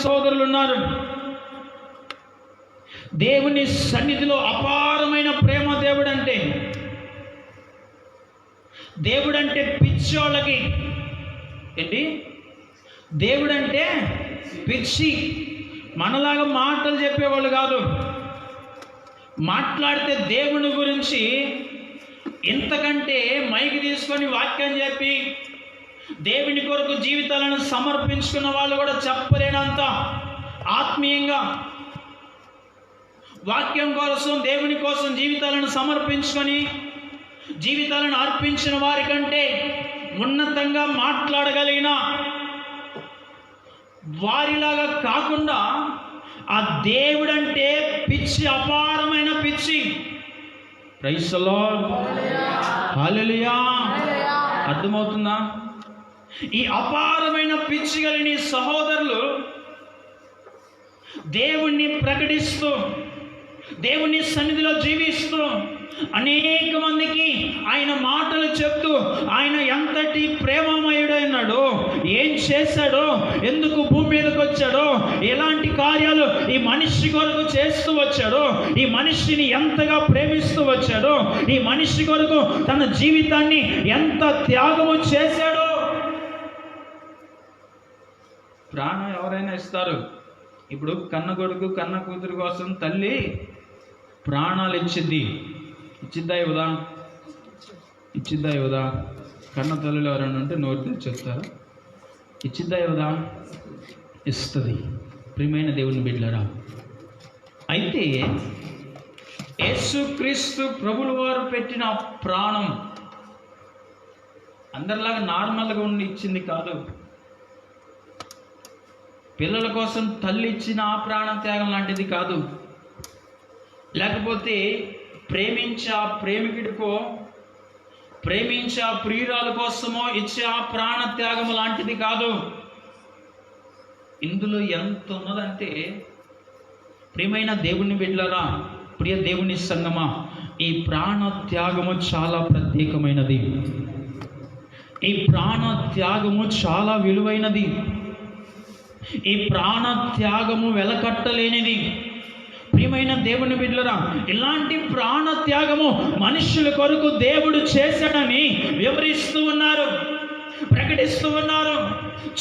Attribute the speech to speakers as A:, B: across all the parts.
A: సోదరులు ఉన్నారు. దేవుని సన్నిధిలో అపారమైన ప్రేమ దేవుడంటే. దేవుడంటే పిచ్చోళ్ళకి ఏంటి? దేవుడంటే పిచ్చి. మనలాగా మాటలు చెప్పేవాళ్ళు కాదు. మాట్లాడితే దేవుని గురించి ఇంతకంటే మైకి తీసుకొని వాక్యం చెప్పి దేవుని కొరకు జీవితాలను సమర్పించుకున్న వాళ్ళు కూడా చెప్పలేనంత ఆత్మీయంగా వాక్యం కోసం, దేవుని కోసం జీవితాలను సమర్పించుకొని జీవితాలను అర్పించిన వారి కంటే ఉన్నతంగా మాట్లాడగలిగిన వారిలాగా కాకుండా ఆ దేవుడంటే పిచ్చి, అపారమైన పిచ్చి. ప్రైజ్ ది లార్డ్, హల్లెలూయా. అర్థమవుతుందా? ఈ అపారమైన పిచ్చి కలిగిన సహోదరులు దేవుణ్ణి ప్రకటిస్తూ, దేవుని సన్నిధిలో జీవిస్తూ, అనేక మందికి ఆయన మాటలు చెప్తూ, ఆయన ఎంతటి ప్రేమమయుడైనాడో, ఏం చేశాడో, ఎందుకు భూమి మీదకి వచ్చాడో, ఎలాంటి కార్యాలు ఈ మనిషి కొరకు చేస్తూ వచ్చాడో, ఈ మనిషిని ఎంతగా ప్రేమిస్తూ వచ్చాడో, ఈ మనిషి కొరకు తన జీవితాన్ని ఎంత త్యాగము చేశాడో. ప్రాణం ఎవరైనా ఇస్తారు. ఇప్పుడు కన్న కొడుకు కన్న కూతురు కోసం తల్లి ప్రాణాలు ఇచ్చిద్దా ఇవ్వదా? ఇచ్చిద్దా ఇవ్వదా? కన్న తల్లులు ఎవరైనా ఉంటే నోరు తెరిచి చెప్తారా? ఇచ్చిద్దా ఇవ్వదా? ఇస్తుంది. ప్రియమైన దేవుని బిడ్డలారా, అయితే యేసుక్రీస్తు ప్రభుల వారు పెట్టిన ప్రాణం అందరిలాగా నార్మల్గా ఉండి ఇచ్చింది కాదు. పిల్లల కోసం తల్లి ఇచ్చిన ఆ ప్రాణ త్యాగం లాంటిది కాదు. లేకపోతే ప్రేమించే ఆ ప్రేమికుడికో, ప్రేమించే ఆ ప్రియురాల కోసమో ఇచ్చే ఆ ప్రాణ త్యాగము లాంటిది కాదు. ఇందులో ఎంత ఉన్నదంటే, ప్రియమైన దేవుని బిడ్డలారా, ప్రియ దేవుని సంగమా, ఈ ప్రాణ త్యాగము చాలా ప్రత్యేకమైనది. ఈ ప్రాణ త్యాగము చాలా విలువైనది. ఈ ప్రాణ త్యాగము వెలకట్టలేనిది. ప్రియమైన దేవుని బిడ్డలారా, ఇలాంటి ప్రాణ త్యాగము మనుషుల కొరకు దేవుడు చేశాడని వివరిస్తూ ఉన్నారు, ప్రకటిస్తూ ఉన్నారు,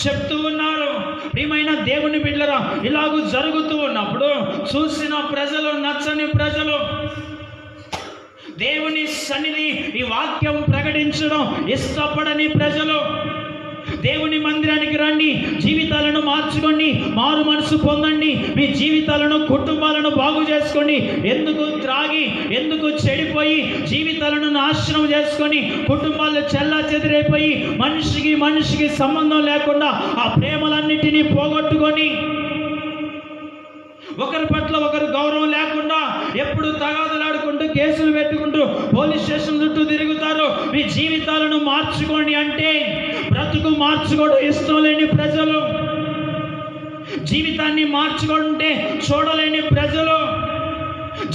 A: చెప్తూ ఉన్నారు. ప్రియమైన దేవుని బిడ్డలారా, ఇలాగూ జరుగుతూ ఉన్నప్పుడు చూసిన ప్రజలు, నచ్చని ప్రజలు, దేవుని సన్నిధి ఈ వాక్యం ప్రకటించడం ఇష్టపడని ప్రజలు, దేవుని మందిరానికి రండి, జీవితాలను మార్చుకోండి, మారు మనసు పొందండి, మీ జీవితాలను, కుటుంబాలను బాగు చేసుకోండి, ఎందుకు త్రాగి, ఎందుకు చెడిపోయి జీవితాలను నాశనం చేసుకొని కుటుంబాలు చెల్లా చెదిరైపోయి మనిషికి సంబంధం లేకుండా ఆ ప్రేమలన్నిటినీ పోగొట్టుకొని ఒకరి పట్ల ఒకరు గౌరవం లేకుండా ఎప్పుడు తగాదలాడుకుంటూ కేసులు పెట్టుకుంటూ పోలీస్ స్టేషన్ చుట్టూ తిరుగుతారు. మీ జీవితాలను మార్చుకోండి అంటే బ్రతుకు మార్చుకోవడం ఇష్టం లేని ప్రజలు, జీవితాన్ని మార్చుకుంటే చూడలేని ప్రజలు,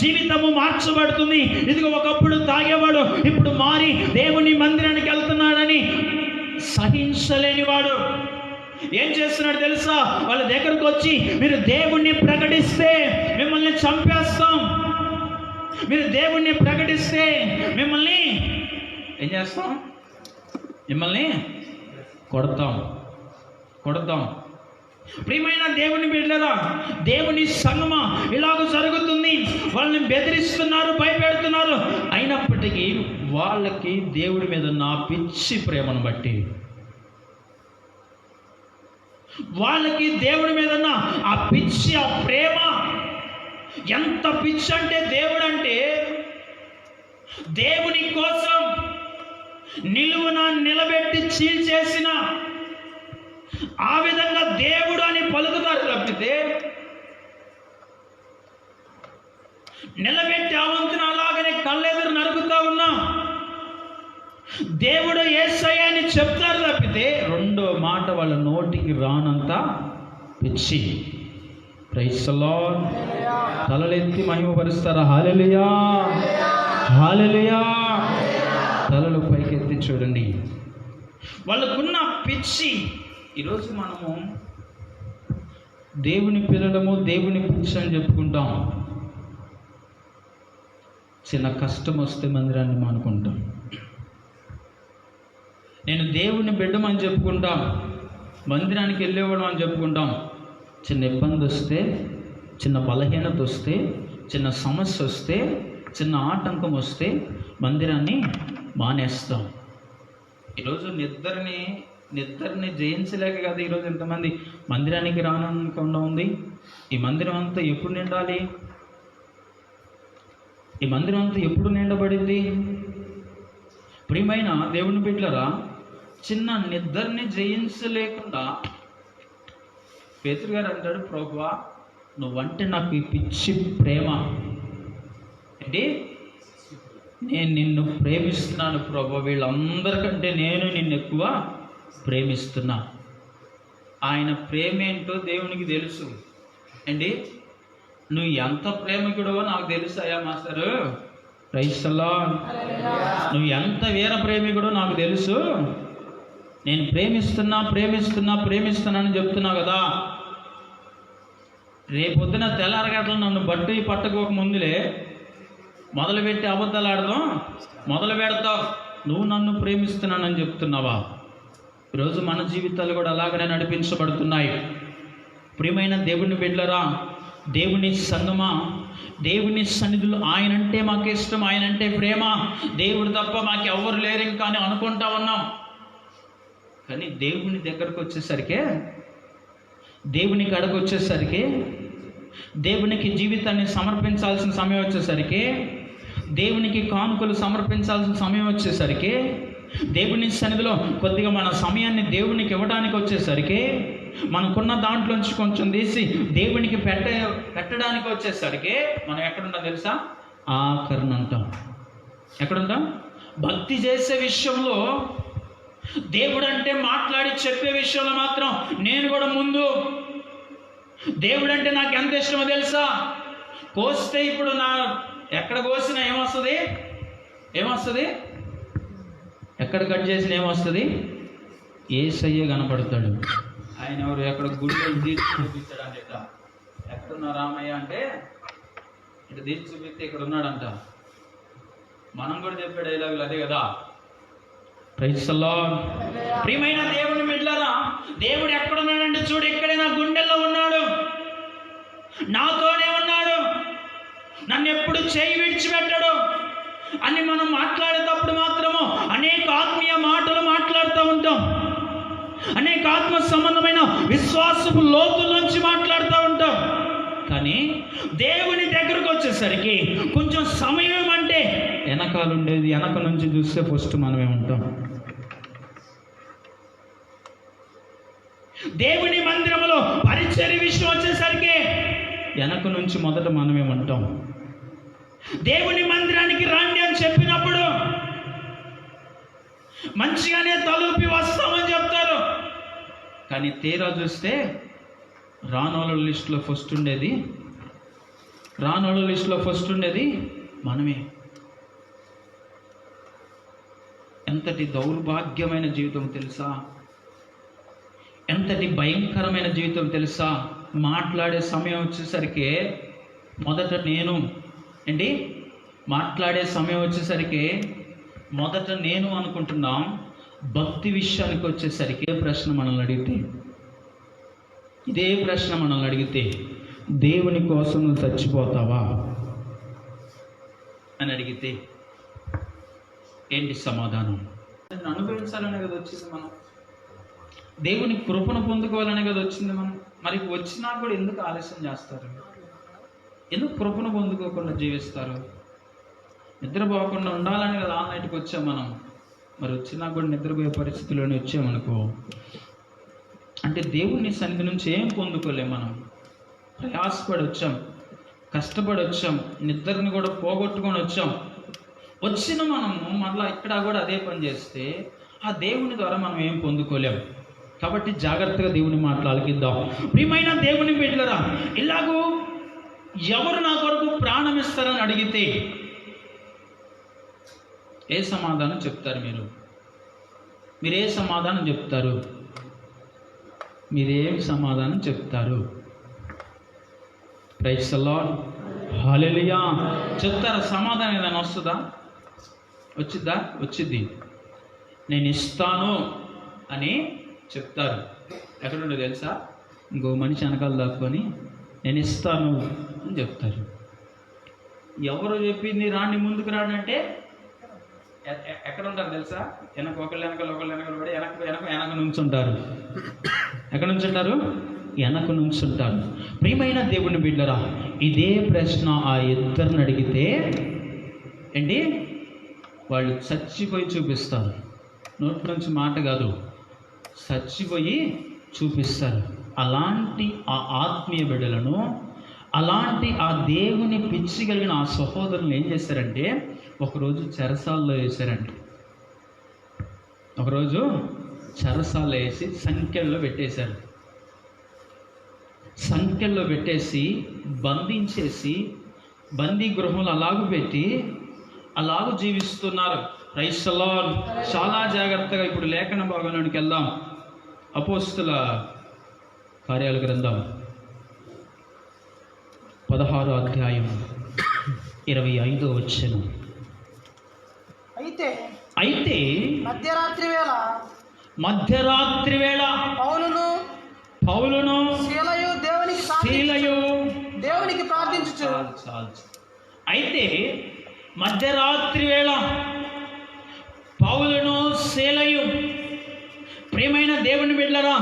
A: జీవితము మార్చబడుతుంది, ఇదిగో ఒకప్పుడు తాగేవాడు ఇప్పుడు మారి దేవుని మందిరానికి వెళ్తున్నాడని సహించలేని వాడు ఏం చేస్తున్నాడు తెలుసా? వాళ్ళ దగ్గరకు వచ్చి, మీరు దేవుణ్ణి ప్రకటిస్తే మిమ్మల్ని చంపేస్తాం, మీరు దేవుణ్ణి ప్రకటిస్తే మిమ్మల్ని ఏం చేస్తాం? మిమ్మల్ని కొడతాం. ప్రియమైన దేవుని బిడ్డలారా, దేవుని సంగమా, ఇలాగ జరుగుతుంది. వాళ్ళని బెదిరిస్తున్నారు, భయపెడుతున్నారు. అయినప్పటికీ వాళ్ళకి దేవుడి మీద నా పిచ్చి ప్రేమను బట్టి, వాళ్ళకి దేవుడి మీద ఆ పిచ్చి, ఆ ప్రేమ ఎంత పిచ్చి అంటే, దేవుడంటే దేవుని కోసం నిలువున నిలబెట్టి చీల్చేసిన ఆ విధంగా దేవుడు అని పలుకుతారు తప్పితే నిలబెట్టి అవంతున అలాగనే కళ్ళెదురు నరుకుతా ఉన్నా దేవుడు యేసయ్య అని చెప్తారు తప్పితే రెండో మాట వాళ్ళ నోటికి రానంత పిచ్చి. Praise the lord. తలలెత్తి మహిమపరుస్తారా? Hallelujah, hallelujah. తలలు పైకెత్తి చూడండి. వాళ్ళకున్న పిచ్చి. ఈరోజు మనము దేవుని పిల్లలము, దేవుని పిచ్చి అని చెప్పుకుంటాం. చిన్న కష్టం వస్తే మందిరాన్ని మానుకుంటాం. నేను దేవుని బిడ్డమని చెప్పుకుంటాం, మందిరానికి వెళ్ళేవాడు అని చెప్పుకుంటాం. చిన్న ఇబ్బంది వస్తే, చిన్న బలహీనత వస్తే, చిన్న సమస్య వస్తే, చిన్న ఆటంకం వస్తే మందిరాన్ని మానేస్తాం. ఈరోజు నిద్రని జయించలేక కదా ఈరోజు ఎంతమంది మందిరానికి రానకుండా ఉంది. ఈ మందిరం అంతా ఎప్పుడు నిండాలి? ఈ మందిరం అంతా ఎప్పుడు నిండబడింది? ప్రియమైన దేవుని బిడ్డలారా, చిన్న నిద్రని జయించలేకుండా పేతురు గారు అంటాడు, ప్రభువా నువ్వంటే నాకు ఈ పిచ్చి ప్రేమ, అంటే నేను నిన్ను ప్రేమిస్తున్నాను ప్రభువా, వీళ్ళందరికంటే నేను నిన్ను ఎక్కువ ప్రేమిస్తున్నా. ఆయన ప్రేమ ఏంటో దేవునికి తెలుసు అండి. నువ్వు ఎంత ప్రేమికుడో నాకు తెలుసు అయ్యా మాస్టరు, క్రైస్తలా నువ్వు ఎంత వీర ప్రేమికుడో నాకు తెలుసు. నేను ప్రేమిస్తున్నానని చెప్తున్నావు కదా. రేపొద్దున తెల్లారగట్ల నన్ను బట్టి పట్టుకోక ముందులే మొదలుపెట్టి అబద్ధాలు ఆడదాం మొదలు పెడతావు. నువ్వు నన్ను ప్రేమిస్తున్నానని చెప్తున్నావా? ఈరోజు మన జీవితాలు కూడా అలాగనే నడిపించబడుతున్నాయి. ప్రియమైన దేవుని బిడ్డలారా, దేవుని సంగమా, దేవుని సన్నిధులు ఆయనంటే మాకు ఇష్టం, ఆయనంటే ప్రేమ, దేవుడు తప్ప మాకు ఎవరు లేరు ఇంకా అని అనుకుంటా ఉన్నాం. కానీ దేవుని దగ్గరకు వచ్చేసరికి, దేవుని కడకు వచ్చేసరికి, దేవునికి జీవితాన్ని సమర్పించాల్సిన సమయం వచ్చేసరికి, దేవునికి కానుకలు సమర్పించాల్సిన సమయం వచ్చేసరికి, దేవుని సన్నిధిలో కొద్దిగా మన సమయాన్ని దేవునికి ఇవ్వడానికి వచ్చేసరికి, మనకున్న దాంట్లోంచి కొంచెం తీసి దేవునికి పెట్టడానికి వచ్చేసరికి మనం ఎక్కడుంటాం తెలుసా? ఆఖరణ ఉంటాం. ఎక్కడుంటాం? భక్తి చేసే విషయంలో, దేవుడు అంటే మాట్లాడి చెప్పే విషయంలో మాత్రం నేను కూడా ముందు. దేవుడు అంటే నాకు ఎంత ఇష్టమో తెలుసా? కోస్తే ఇప్పుడు ఎక్కడ కోసినా ఏమొస్తుంది? ఎక్కడ కట్ చేసినా ఏమొస్తుంది? యేసయ్య కనపడతాడు. ఆయన ఎవరు? ఎక్కడ గుడిలో తీర్చి చూపించాడు అంటే, ఎక్కడున్నా రామయ్య అంటే ఇటు తీర్చి చూపిస్తే ఇక్కడ ఉన్నాడంట. మనం కూడా చెప్పే డైలాగులు అదే కదా. Praise the Lord. ప్రియమైన దేవుని బిడ్డలారా, దేవుడు ఎక్కడున్నాడంటే చూడు, ఇక్కడే నా గుండెల్లో ఉన్నాడు, నాతోనే ఉన్నాడు, నన్ను ఎప్పుడు చేయి విడిచిపెట్టాడు అని మనం మాట్లాడేటప్పుడు మాత్రము అనేక ఆత్మీయ మాటలు మాట్లాడుతూ ఉంటాం. అనేక ఆత్మ సంబంధమైన విశ్వాసపు లోతుల నుంచి మాట్లాడుతూ ఉంటాం. కానీ దేవుని దగ్గరకు వచ్చేసరికి కొంచెం సమయం అంటే వెనకాలుండేది, వెనక నుంచి చూస్తే ఫస్ట్ మనమే ఉంటాం. దేవుని మందిరంలో పరిచర్య విషయం వచ్చేసరికి వెనక నుంచి మొదట మనమే ఉంటాం. దేవుని మందిరానికి రండి అని చెప్పినప్పుడు మంచిగానే తలుపి వస్తామని చెప్తారు. కానీ తీరా చూస్తే రానోళ్ళ లిస్టులో ఫస్ట్ ఉండేది మనమే. ఎంతటి దౌర్భాగ్యమైన జీవితం తెలుసా? ఎంతటి భయంకరమైన జీవితం తెలుసా? మాట్లాడే సమయం వచ్చేసరికి మొదట నేను అనుకుంటున్నాం. భక్తి విషయానికి వచ్చేసరికి ఇదే ప్రశ్న మనల్ని అడిగితే దేవుని కోసం నువ్వు చచ్చిపోతావా అని అడిగితే ఏంటి సమాధానం? అనుభవించాలనే కదా వచ్చింది మనం, దేవుని కృపను పొందుకోవాలనే కదా వచ్చింది మనం. మరి వచ్చినా కూడా ఎందుకు ఆలస్యం చేస్తారు? ఎందుకు కృపను పొందుకోకుండా జీవిస్తారు? నిద్రపోకుండా ఉండాలని కదా ఆల్ నైట్కి వచ్చాం మనం. మరి వచ్చినా కూడా నిద్రపోయే పరిస్థితిలోనే వచ్చామనుకో, అంటే దేవుని సన్నిధి నుంచి ఏం పొందుకోలేం మనం. ప్రయాసపడి వచ్చాం, కష్టపడి వచ్చాం, నిద్రని కూడా పోగొట్టుకొని వచ్చాం. వచ్చిన మనము మళ్ళీ ఇక్కడ కూడా అదే పని చేస్తే ఆ దేవుని ద్వారా మనం ఏం పొందుకోలేం. కాబట్టి జాగ్రత్తగా దేవుని మాటలు ఆలకిద్దాం. ప్రియమైన దేవుని బిడ్డలారా, ఇలాగూ ఎవరు నా కొరకు ప్రాణం ఇస్తారని అడిగితే ఏ సమాధానం చెప్తారు? మీరేం సమాధానం చెప్తారు? Praise the lord. హల్లెలూయా. చెప్తారా సమాధానం ఏదైనా వస్తుందా? వచ్చిద్దా? వచ్చిద్ది. నేను ఇస్తాను అని చెప్తారు. ఎక్కడుండో తెలుసా? ఇంకో మనిషి వెనకాల దాక్కొని నేను ఇస్తాను అని చెప్తారు. ఎవరు చెప్పింది రాండి ముందుకు రాండి అంటే ఎక్కడ ఉంటారు తెలుసా? ఒకళ్ళు వెనకాల పడి వెనక నుంచుంటారు. ఎక్కడ నుంచుంటారు? వెనక నుంచుంటారు. ప్రియమైన దేవుని బిడ్డరా, ఇదే ప్రశ్న ఆ ఇద్దరిని అడిగితే ఏంటి, వాళ్ళు చచ్చిపోయి చూపిస్తారు. నోటి నుంచి మాట కాదు, చచ్చిపోయి చూపిస్తారు. అలాంటి ఆ ఆత్మీయ బిడ్డలను, అలాంటి ఆ దేవుని పిచ్చి కలిగిన ఆ సహోదరులు ఏం చేశారంటే ఒకరోజు చెరసాల్లో వేశారండి. ఒకరోజు చెరసాల్లో వేసి సంఖ్యల్లో పెట్టేశారు. సంఖ్యల్లో పెట్టేసి బంధించేసి బందీ గృహంలో అలాగూ పెట్టి అలాగూ జీవిస్తున్నారు. Praise the Lord. చాలా జాగ్రత్తగా ఇప్పుడు లేఖన భాగంలోనికి వెళ్దాం. అపోస్తుల కార్యాల గ్రంథం 16వ అధ్యాయం 25వ వచనం. అయితే మధ్యరాత్రి వేళ పౌలును శీలయు దేవునికి ప్రార్థించుచు. అయితే మధ్యరాత్రి వేళ పౌలును శీలయు, ప్రియమైన దేవుని బిడ్డలారా,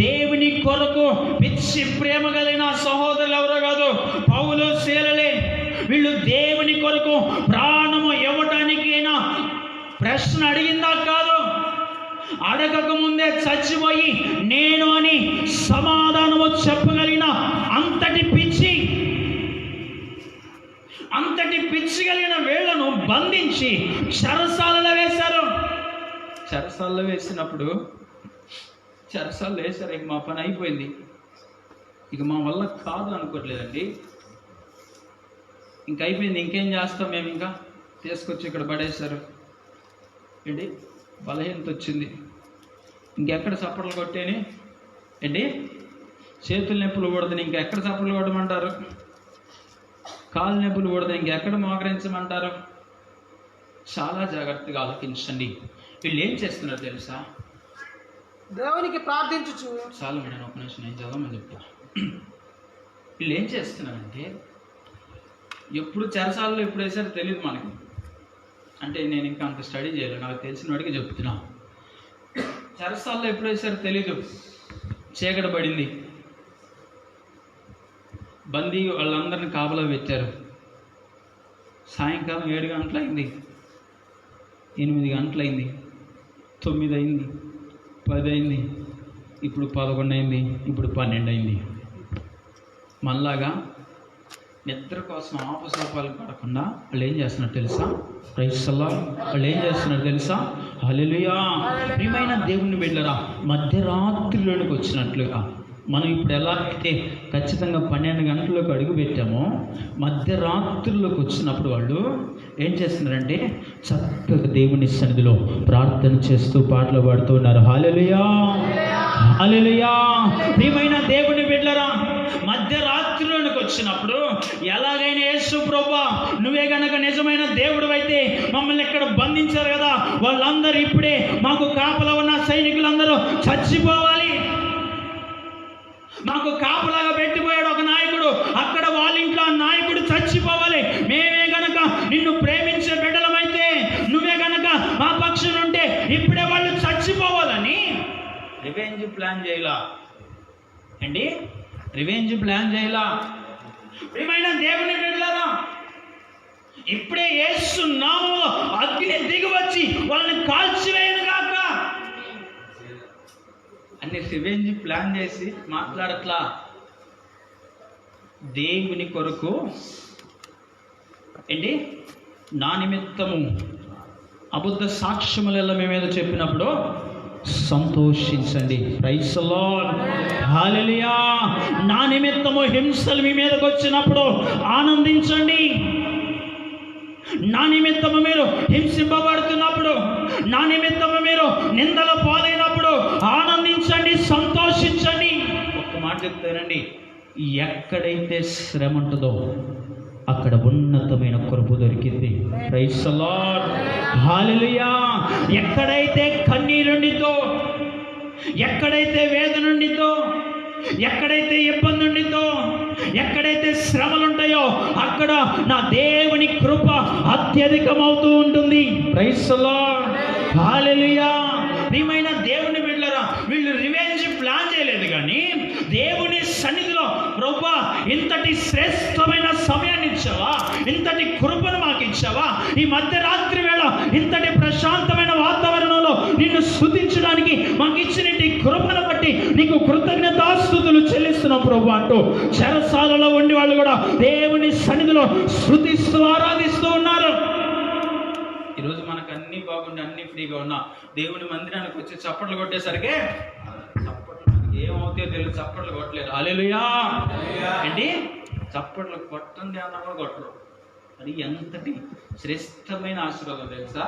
A: దేవుని కొరకు పిచ్చి ప్రేమ కలిగిన సహోదరులు ఎవరో కాదు, పౌలు శీలలే. వీళ్ళు దేవుని కొరకు ప్రాణము ఇవ్వటానికైనా ప్రశ్న అడిగిందా? కాదు. అడగక ముందే చచ్చిపోయి నేను అని సమాధానము చెప్పగలిగిన అంతటి పిచ్చి కలిగిన వీళ్లను బంధించి చెరసాలలో వేశారు. చెరసాలలో వేసినప్పుడు చెరసాలలో వేశారు. ఇక మా పని అయిపోయింది, ఇక మా వల్ల కాదు అనుకోవట్లేదండి. ఇంక అయిపోయింది, ఇంకేం చేస్తాం మేము, ఇంకా తీసుకొచ్చి ఇక్కడ పడేశారు. ఏంటి, బలహీనత వచ్చింది, ఇంకెక్కడ చప్పట్లు కొట్టేని ఏంటి, చేతులు నొప్పులు కొడదని ఇంకెక్కడ చప్పట్లు కొట్టమంటారు, కాలు నొప్పులు కొడదని ఇంకెక్కడ మోకరించమంటారు. చాలా జాగ్రత్తగా ఆలోచించండి. వీళ్ళు ఏం చేస్తున్నారు తెలుసా? దేవునికి ప్రార్థించు. చాలా మేడం, ఒక నిమిషం నేను చదవమని చెప్తా. వీళ్ళు ఏం చేస్తున్నారంటే, ఎప్పుడు చెరసాలలో ఎప్పుడు వేసారో తెలియదు మనకి. అంటే నేను ఇంకా అంత స్టడీ చేయలేదు, నాకు తెలిసిన వాడికి చెప్తున్నా. చెరసాలలో ఎప్పుడు వేసారో తెలీదు. చీకటి పడింది, బందీ వాళ్ళందరినీ కాపలా పెట్టారు. సాయంకాలం 7 గంటలైంది, 8 గంటలైంది, 9 అయింది, 10 అయింది, ఇప్పుడు 11 అయింది, ఇప్పుడు 12 అయింది. మళ్ళాగా నిద్ర కోసం ఆపసోపాలు పడకుండా వాళ్ళు ఏం చేస్తున్నారు తెలుసా? Praise the Lord. వాళ్ళు ఏం చేస్తున్నారు తెలుసా? హల్లెలూయా. ప్రియమైన దేవుని బిడ్డలారా, మధ్యరాత్రిలోనికి వచ్చినట్లుగా మనం ఇప్పుడు ఎలా అయితే ఖచ్చితంగా 12 గంటలకు అడుగు పెట్టామో, మధ్యరాత్రిలోకి వచ్చినప్పుడు వాళ్ళు ఏం చేస్తున్నారంటే చక్కగా దేవుని సన్నిధిలో ప్రార్థన చేస్తూ పాటలు పాడుతూ ఉన్నారు. హల్లెలూయా, హల్లెలూయా. ప్రియమైన దేవుని బిడ్డలారా, మధ్యరాత్రిలోనికి వచ్చినప్పుడు ఎలాగైనా యేసు ప్రభువా, నువ్వే గనక నిజమైన దేవుడు అయితే మమ్మల్ని ఇక్కడ బంధించారు కదా, వాళ్ళందరూ ఇప్పుడే మాకు కాపలా ఉన్న సైనికులందరూ చచ్చిపోవాలి. మాకు కాపలాగా పెట్టిపోయాడు ఒక నాయకుడు, అక్కడ వాళ్ళ ఇంట్లో ఆ నాయకుడు చచ్చిపోవాలి. మేమే గనక నిన్ను ప్రేమించే బిడ్డలమైతే, నువ్వే గనక మా పక్షం ఉంటే ఇప్పుడే వాళ్ళు చచ్చిపోవాలని రివెంజ్ ప్లాన్ చేయాల అండి. రివెంజ్ ప్లాన్ చేయాల. ప్రియమైన దేవుని బిడ్డలారా, ఇప్పుడే యేసు నామములో అగ్ని దిగి వచ్చి వాళ్ళని కాల్చివేయను గాక అని రివెంజ్ ప్లాన్ చేసి మాట్లాడట్లా. దేవుని కొరకు ఏంటి, నా నిమిత్తము అబద్ధ సాక్ష్యములలో మీ మీద చెప్పినప్పుడు సంతోషించండి. ప్రైజ్ ది లార్డ్, హల్లెలూయా. నా నిమిత్తము హింసలు మీ మీదకి వచ్చినప్పుడు ఆనందించండి. నా నిమిత్తము మీరు హింసింపబడుతున్నప్పుడు, నా నిమిత్తము మీరు నిందల పాలైనప్పుడు ఆనందించండి, సంతోషించండి. ఒక్క మాట చెప్తానండి, ఎక్కడైతే శ్రమ ఉంటుందో అక్కడ ఉన్నతమైన కృప దొరికింది. ప్రైజ్ ది లార్డ్, హల్లెలూయా. ఎక్కడైతే కన్నీరు ఉండితో, ఎక్కడైతే వేదన ఉండితో, ఎక్కడైతే ఇబ్బంది ఉండితో, ఎక్కడైతే శ్రమలు ఉంటాయో అక్కడ నా దేవుని కృప అత్యధికమవుతూ ఉంటుంది. ప్రైజ్ ది లార్డ్, హల్లెలూయా. ప్రియమైన దేవుని బిడ్డలారా, వీళ్ళు రివెంజ్ ప్లాన్ చేయలేదు, కానీ దేవుని సన్నిధిలో ప్రభువా ఇంతటి శ్రేష్టమైన సమయాన్ని ఇచ్చావా, ఇంతటి కృపను మాకు ఇచ్చావా, ఈ మధ్యరాత్రి వేళ ఇంతటి ప్రశాంతమైన వాతావరణంలో నిన్ను స్తుతించడానికి మాకు ఇచ్చిన కృపను బట్టి నీకు కృతజ్ఞతాస్తుతులు చెల్లిస్తున్నాం ప్రభు అంటూ చెరసాలలో ఉండి వాళ్ళు కూడా దేవుని సన్నిధిలో స్తుతిస్తూ ఆరాధిస్తూ ఉన్నారు. ఈరోజు మనకు అన్ని బాగుండి అన్ని ఫ్రీగా ఉన్నా దేవుని మందిరానికి వచ్చి చప్పట్లు కొట్టేసరికి ఏమవుతాయో తెలియదు, చప్పట్లు కొట్టలేదు. హల్లెలూయా. ఏంటి చప్పట్లు కొట్టండి అన్నా కూడా కొట్టరు. అది ఎంతటి శ్రేష్టమైన ఆశీర్వాదం తెలుసా?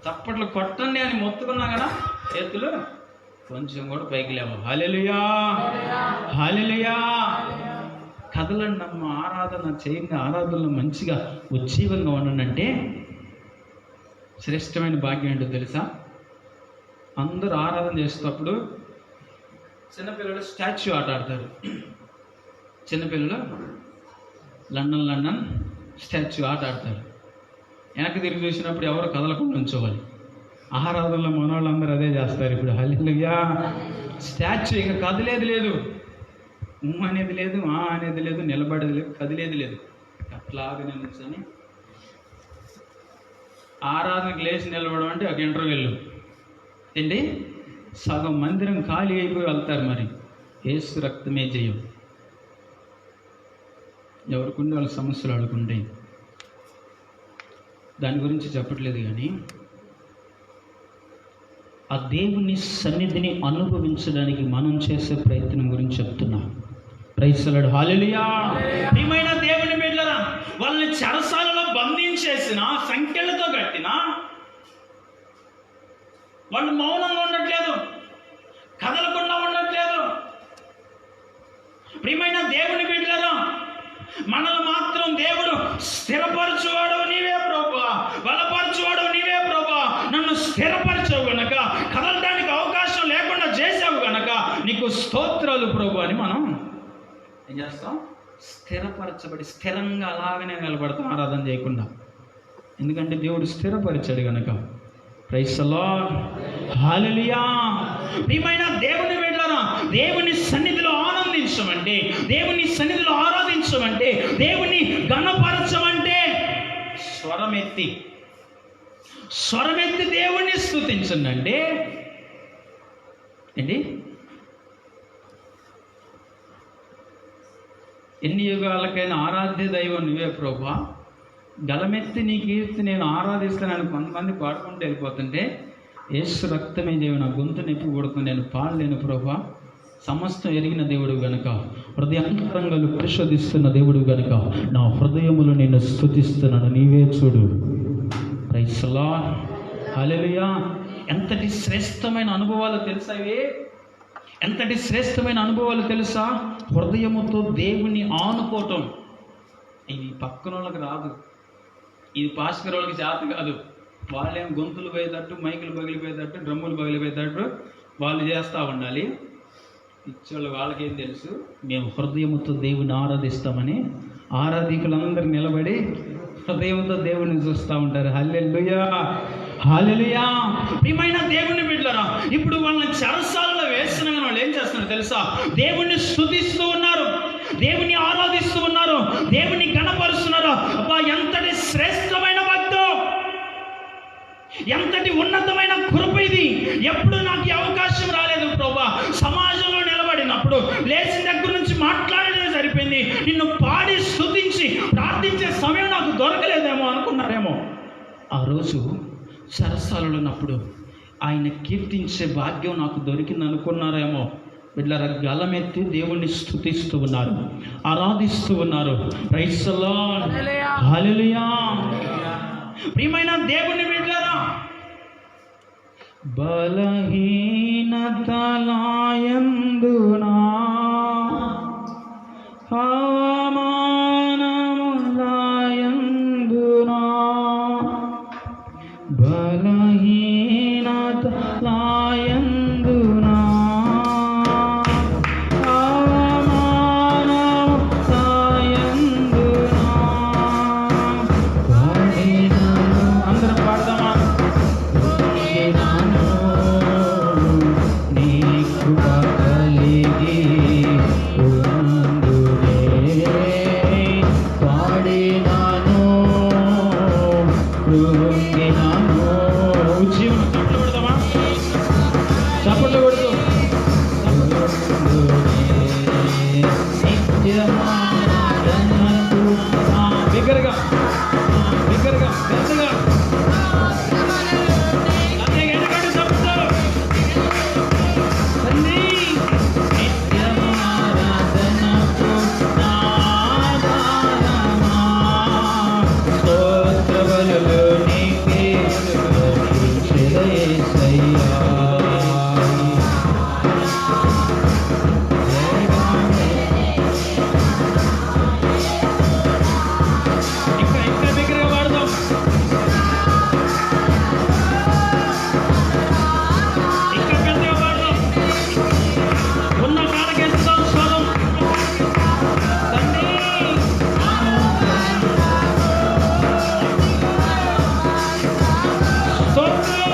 A: చప్పట్లు కొట్టండి అని మొత్తుకున్నా కదా చేతులు కొంచెం కూడా పైకి లేవు. హల్లెలూయా, హల్లెలూయా. కదలండి అమ్మ, ఆరాధన చేయండి, ఆరాధనలో మంచిగా ఉజ్జీవంగా ఉండండి. శ్రేష్టమైన భాగ్యం ఏంటో తెలుసా? అందరూ ఆరాధన చేసేటప్పుడు చిన్నపిల్లలు స్టాచ్యూ ఆట ఆడతారు. చిన్నపిల్లలు లండన్ స్టాచ్యూ ఆట ఆడతారు. వెనక్కి తిరిగి చూసినప్పుడు ఎవరు కదలకుండా ఉంచోవాలి. ఆరాధనలో మనవాళ్ళందరూ అదే చేస్తారు ఇప్పుడు. హల్లెలూయా. స్టాచ్యూ ఇక కదిలేది లేదు, అనేది లేదు, అనేది లేదు, నిలబడేది లేదు, కదిలేది లేదు. అట్లాగనే నిల్చొని ఆరాధనకు లేచి నిలబడడం అంటే ఒక ఇంటర్వ్యూలు ఏంటి, సగం మందిరం ఖాళీ అయిపోయి వెళ్తారు. మరి యేసు రక్తమే జయం. ఎవరికుండే వాళ్ళ సమస్యలు అడుగుంటాయి, దాని గురించి చెప్పట్లేదు. కానీ ఆ దేవుని సన్నిధిని అనుభవించడానికి మనం చేసే ప్రయత్నం గురించి చెప్తున్నా. ప్రైజ్ ది లార్డ్, హల్లెలూయా. ప్రియమైన దేవుని బిడ్డలారా, వాళ్ళని చెరసాలలో బంధించేసిన, సంఖ్యలతో కట్టిన వాళ్ళు మౌనంగా ఉండట్లేదు, కదలకుండా ఉండట్లేదు. ప్రియమైన దేవుని బిడ్డలారా, మనల్ని మాత్రం దేవుడు స్థిరపరచువాడు నీవే ప్రభువా, బలపరచువాడు నీవే ప్రభువా, నన్ను స్థిరపరచవు గనక, కదలడానికి అవకాశం లేకుండా చేసావు గనక నీకు స్తోత్రాలు ప్రభు అని మనం ఏం చేస్తాం? స్థిరపరచబడి స్థిరంగా అలాగనే నిలబడతాం ఆరాధన చేయకుండా. ఎందుకంటే దేవుడు స్థిరపరిచాడు గనక. ప్రైజ్ ది లార్డ్, హల్లెలూయా. ప్రియమైన దేవుని బిడ్డలారా, దేవుని సన్నిధిలో ఆనందించమంటే, దేవుని సన్నిధిలో ఆరాధించమంటే, దేవుని ఘనపరచమంటే స్వరమెత్తి దేవుణ్ణి స్తుతించండి అంటే ఏంటి? ఎన్ని యుగాలకైనా ఆరాధ్య దైవం నువ్వే ప్రభువా, గలమెత్తి నీ కీర్తి నేను ఆరాధిస్తానని కొంతమంది పాడుకుంటూ వెళ్ళిపోతుంటే, యేసు రక్తమే జయం, నా గొంతు నొప్పి కొడుతుంది, నేను పాడలేను ప్రభువా. సమస్తం ఎరిగిన దేవుడు గనుక, హృదయాంతరంగాలు పరిశోధిస్తున్న దేవుడు గనుక నా హృదయములు నేను స్తుతిస్తున్నాను, నీవే చూడు. ప్రైజ్ ది లార్డ్, హల్లెలూయా. ఎంతటి శ్రేష్టమైన అనుభవాలు తెలుసా ఇవి? ఎంతటి శ్రేష్టమైన అనుభవాలు తెలుసా? హృదయముతో దేవుని ఆనుకోవటం. ఇది పక్కన వాళ్ళకి రాదు, ఇది పాస్టర్ వాళ్ళకి చేత కాదు. వాళ్ళేం గొంతులు పోయేటట్టు, మైకులు పగిలిపోయేటట్టు, డ్రమ్ములు పగిలిపోయేటట్టు వాళ్ళు చేస్తూ ఉండాలి. ఇచ్చేవాళ్ళు వాళ్ళకేం తెలుసు? మేము హృదయముతో దేవుని ఆరాధిస్తామని ఆరాధికులందరూ నిలబడి హృదయంతో దేవుని చూస్తూ ఉంటారు. హల్లెలూయా, హల్లెలూయా. ప్రియమైన దేవుని బిడ్డలారా, ఇప్పుడు వాళ్ళని చెరసాలలో వేసిన వాళ్ళు ఏం చేస్తున్నారు తెలుసా? దేవుణ్ణి స్తుతిస్తూ ఉన్నారు, దేవుని ఆరాధిస్తూ ఉన్నారు, దేవుని ఘనపరుస్తున్నారు. అబ్బా, ఎంతటి శ్రేష్టమైన భక్తం, ఎంతటి ఉన్నతమైన కృప ఇది. ఎప్పుడు నాకు ఈ అవకాశం రాలేదు ప్రభువా. సమాజంలో నిలబడినప్పుడు లేచిన దగ్గర నుంచి మాట్లాడేదే సరిపోయింది, నిన్ను పాడి స్తుతించి ప్రార్థించే సమయం నాకు దొరకలేదేమో అనుకున్నారేమో. ఆ రోజు సరసాలలో ఉన్నప్పుడు ఆయన కీర్తించే భాగ్యం నాకు దొరికింది అనుకున్నారేమో. వీళ్ళ గలమెత్తి దేవుణ్ణి స్తుతిస్తూ ఉన్నారు, ఆరాధిస్తూ ఉన్నారు. ప్రైజ్ ది లార్డ్, హల్లెలూయా. ప్రియమైన దేవుని బిడ్డలారా, బలహీనతలయందునా అవమానములయందునా బలహీనతలయందునా అవమానములయందునా పడినను. అందరం పాడదామా? పడినను నీ కృప కలిగి ఉందునే. పడినను కృంగినను. జీవన చప్పట్లు కొడదామా? చప్పట్లు కొడుతూ బిగ్గరగా బిగ్గరగా పెద్దగా అదే ఎనకడు చప్పట్లు. తండ్రి నిత్యమారాధనకు నాదానమా, స్తోత్ర బలులు నీకే యేసయ్యా. ఇంకా ఇంకా బిగ్గరగా పాడదాం. ఇంకా పెద్దగా పాడదాం. ఉన్న కాడకెత్తుదాం స్వరం. తండ్రి స్తోత్రం.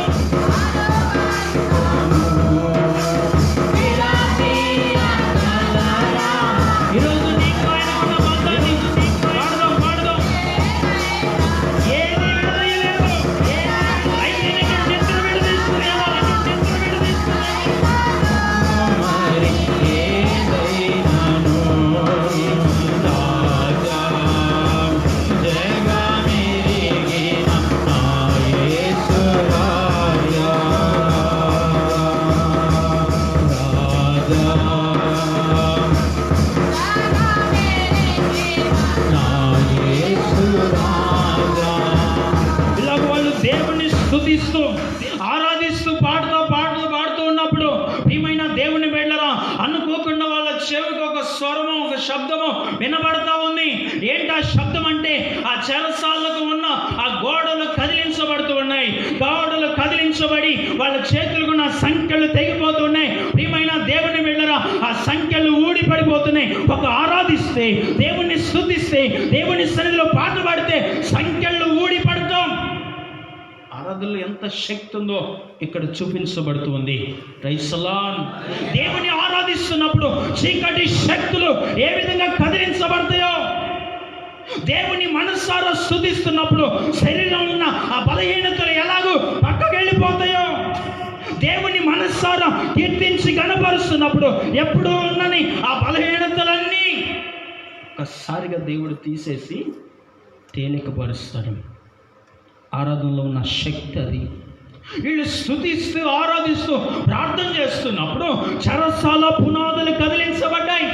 A: ఈరోజు నీకు ఆయన ఉన్న బంధాన్ని పాడదాం పాడదాం. ఏది విడదీయలేదు. అయితే నీకు నిద్ర విడదీస్తున్నావా? నిద్ర విడదీస్తున్నావా? మరి ఏదైనాను రాజా జగమెరిగిన నా యేసు రాజా. ఇలాగ వాళ్ళు దేవుణ్ణి స్తుతిస్తూ ఆరాధిస్తూ పాడుతూ పాడుతూ పాడుతూ ఉన్నప్పుడు ప్రియమైన దేవుని బిడ్డలారా, అనుకోకుండా వాళ్ళ చెవికి ఒక స్వరము, ఒక శబ్దము వినబడతా ఉంది. ఏంటి ఆ శబ్దం అంటే, ఆ చెరసాలకు ఉన్న ఆ గోడలు కదిలించబడుతూ ఉన్నాయి. గోడలు కదిలించబడి వాళ్ళ చేతులకున్న సంఖ్యలు తెగిపోతున్నాయి. ప్రియమైన దేవుని బిడ్డలారా, ఆ సంఖ్యలు ఊడి పడిపోతున్నాయి. ఒక ఆరాధిస్తే, దేవుణ్ణి స్తుతిస్తే, దేవుని సన్నిధిలో పాట పాడితే సంఖ్యలు ఊడి పడతాం. ఆరాధనలో ఎంత శక్తి ఉందో ఇక్కడ చూపించబడుతుంది. Praise the lord. దేవుని ఆరాధిస్తున్నప్పుడు చీకటి శక్తులు ఏ విధంగా కదిలించబడతాయో, దేవుని మనసారా స్తుతిస్తున్నప్పుడు శరీరంలో ఉన్న ఆ బలహీనతలు ఎలాగో పక్కకి వెళ్ళిపోతాయో, దేవుని మనసారా కీర్తించి గణపరుస్తున్నప్పుడు ఎప్పుడూ ఉన్నని ఆ బలహీనతలన్నీ ఒక్కసారిగా దేవుడు తీసేసి తేలికపరుస్తాడు. ఆరాధనలో ఉన్న శక్తి అది. వీళ్ళు స్తుతిస్తూ ఆరాధిస్తూ ప్రార్థన చేస్తున్నప్పుడు చెరసాల పునాదులు కదిలించబడ్డాయి.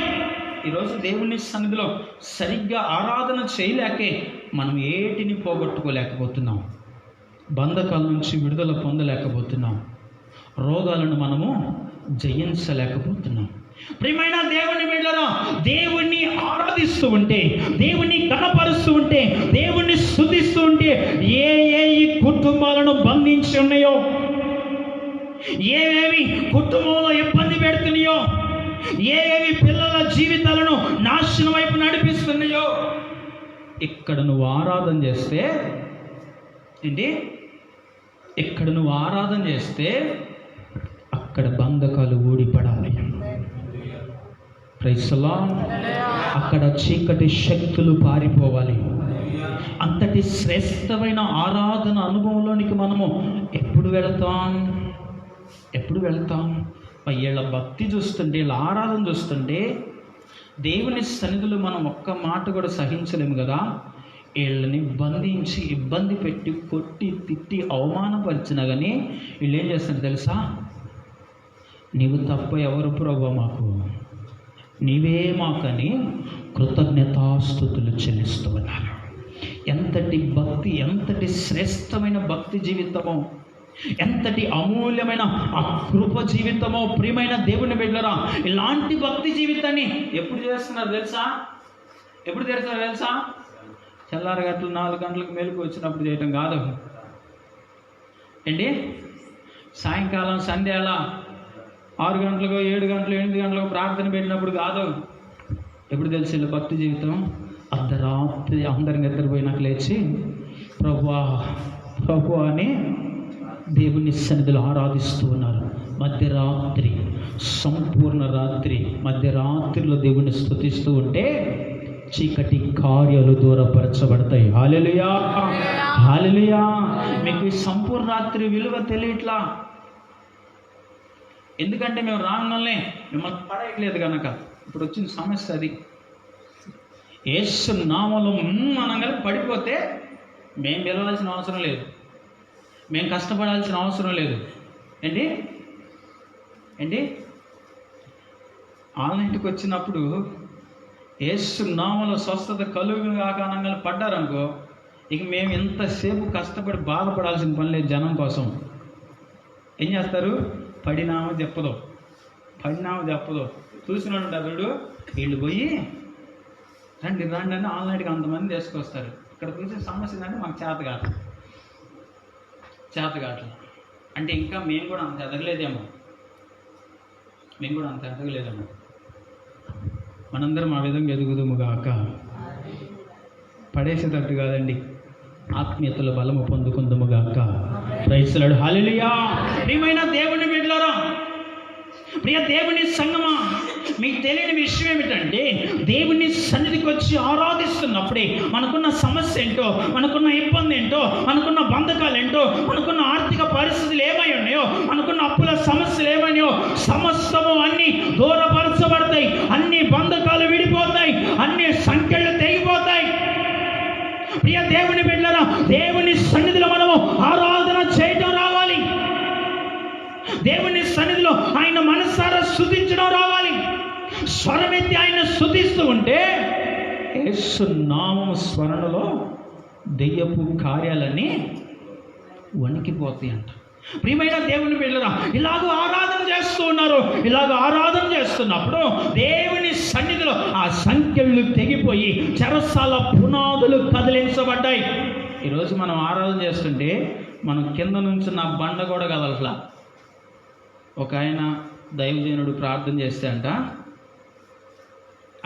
A: ఈరోజు దేవుని సన్నిధిలో సరిగ్గా ఆరాధన చేయలేకే మనం ఏటిని పోగొట్టుకోలేకపోతున్నాం. బంధకాల నుంచి విడుదల పొందలేకపోతున్నాం. రోగాలను మనము జయించలేకపోతున్నాం. ప్రియమైన దేవుని బిడ్డలారా, దేవుణ్ణి ఆరాధిస్తూ ఉంటే, దేవుణ్ణి కనపరుస్తూ ఉంటే, దేవుణ్ణి స్తుతిస్తూ ఉంటే ఏ ఈ కుటుంబాలను బంధించి ఉన్నాయో, ఏవేవి కుటుంబంలో ఇబ్బంది పెడుతున్నాయో, ఏవేవి పిల్లల జీవితాలను నాశనం వైపు నడిపిస్తున్నాయో, ఇక్కడ నువ్వు ఆరాధన చేస్తే ఏంటి, ఇక్కడ నువ్వు ఆరాధన చేస్తే అక్కడ బంధకాలు ఊడిపడాలి. Praise the lord. అక్కడ చీకటి శక్తులు పారిపోవాలి. అంతటి శ్రేష్టమైన ఆరాధన అనుభవంలోనికి మనము ఎప్పుడు వెళ్తాం? వీళ్ళ భక్తి చూస్తుంటే, వీళ్ళ ఆరాధన చూస్తుంటే దేవుని సన్నిధిలో మనం ఒక్క మాట కూడా సహించలేము కదా. వీళ్ళని బంధించి ఇబ్బంది పెట్టి కొట్టి తిట్టి అవమానపరిచినా కానీ వీళ్ళు ఏం చేస్తారు తెలుసా? నీవు తప్ప ఎవరు ప్రభువా మాకు, నీవే మాకని కృతజ్ఞతాస్తుతులు చెల్లిస్తూ ఉన్నారు. ఎంతటి భక్తి, ఎంతటి శ్రేష్టమైన భక్తి జీవితమో, ఎంతటి అమూల్యమైన ఆ కృప జీవితమో. ప్రియమైన దేవుని బిడ్డలారా, ఇలాంటి భక్తి జీవితాన్ని ఎప్పుడు చేస్తున్నారు తెలుసా? ఎప్పుడు తెరుస్తారో తెలుసా? తెల్లారి గంటలు 4 గంటలకు మెలకు వచ్చినప్పుడు చేయటం కాదు ఏంటి. సాయంకాలం సంధ్యాల 6 గంటలకు 7 గంటలు 8 గంటలకు ప్రార్థన పెట్టినప్పుడు కాదు. ఎప్పుడు తెలిసి భక్తి జీవితం అర్ధరాత్రి అందరి నిద్రపోయినాక లేచి ప్రభువా ప్రభువా అని దేవుని సన్నిధిలో ఆరాధిస్తూ ఉన్నారు. మధ్యరాత్రి, సంపూర్ణ రాత్రి, మధ్యరాత్రిలో దేవుని స్తుతిస్తూ ఉంటే చీకటి కార్యాలు దూరపరచబడతాయి. హల్లెలూయా, హల్లెలూయా. మీకు ఈ సంపూర్ణ రాత్రి విలువ తెలియట్లా. ఎందుకంటే మేము రాగానే మిమ్మల్ని పడేయట్లేదు కనుక. ఇప్పుడు వచ్చిన సమస్య అది. యేసు నామములో అనగానే పడిపోతే మేము పిలవాల్సిన అవసరం లేదు, మేము కష్టపడాల్సిన అవసరం లేదు. ఏంటి ఏంటి ఆన్లైన్కి వచ్చినప్పుడు యేసు నామములో స్వస్థత కలుగు కారణంగా పడ్డారనుకో, ఇక మేము ఎంతసేపు కష్టపడి బాధపడాల్సిన పని లేదు. జనం కోసం ఏం చేస్తారు? పడినామో చెప్పదు, పడినామో చెప్పదు. చూసినాడు అతడు వీళ్ళు పోయి రండి రండి అని ఆన్లైన్కి అంతమంది తీసుకొస్తారు. ఇక్కడ చూసే సమస్య ఏంటంటే మాకు చేత కావట్లేదు అంటే ఇంకా మేము కూడా అంత ఎదగలేదేమో, మనందరం ఆ విధంగా ఎదుగుదుము గాక. పడేసేటట్టు కాదండి, ఆత్మీయతలో బలము పొందుకుందుము గాక. ప్రైజ్ ది లార్డ్, హల్లెలూయా. ప్రియమైన దేవుని బిడ్డలారా, ప్రియ దేవుని సంగమా, మీకు తెలియని విషయం ఏమిటంటే దేవుని సన్నిధికి వచ్చి ఆరాధిస్తున్నప్పుడే మనకున్న సమస్య ఏంటో, మనకున్న ఇబ్బంది ఏంటో, మనకున్న బంధకాలు ఏంటో, మనకున్న ఆర్థిక పరిస్థితులు ఏమై ఉన్నాయో, మనకున్న అప్పుల సమస్యలు ఏమైనాయో సమస్తము అన్ని దూరపరచబడతాయి. అన్ని బంధకాలు విడిపోతాయి, అన్ని సంఖ్యలు తెగిపోతాయి. ప్రియ దేవుని బిడ్డలారా, దేవుని సన్నిధిలో మనము ఆరాధన చేయటం రావాలి. దేవుని సన్నిధిలో ఆయన మనసారా స్తుతించడం రావాలి. స్వరమెత్తి ఆయన స్తుతిస్తూ ఉంటే యేసు నామము స్మరణలో దెయ్యపు కార్యాలన్నీ వణికిపోతాయి అంట. ప్రియమైన దేవుని బిడ్డలారా, ఇలాగ ఆరాధన చేస్తూ ఉన్నారు. ఇలాగ ఆరాధన చేస్తున్నప్పుడు దేవుని సన్నిధిలో ఆ సంఖ్యలు తెగిపోయి చెరసాల పునాదులు కదిలించబడ్డాయి. ఈరోజు మనం ఆరాధన చేస్తుంటే మనం కింద నుంచి నా బండ కూడా కదలట్లా. ఒక ఆయన దైవజనుడు ప్రార్థన చేస్తే అంట,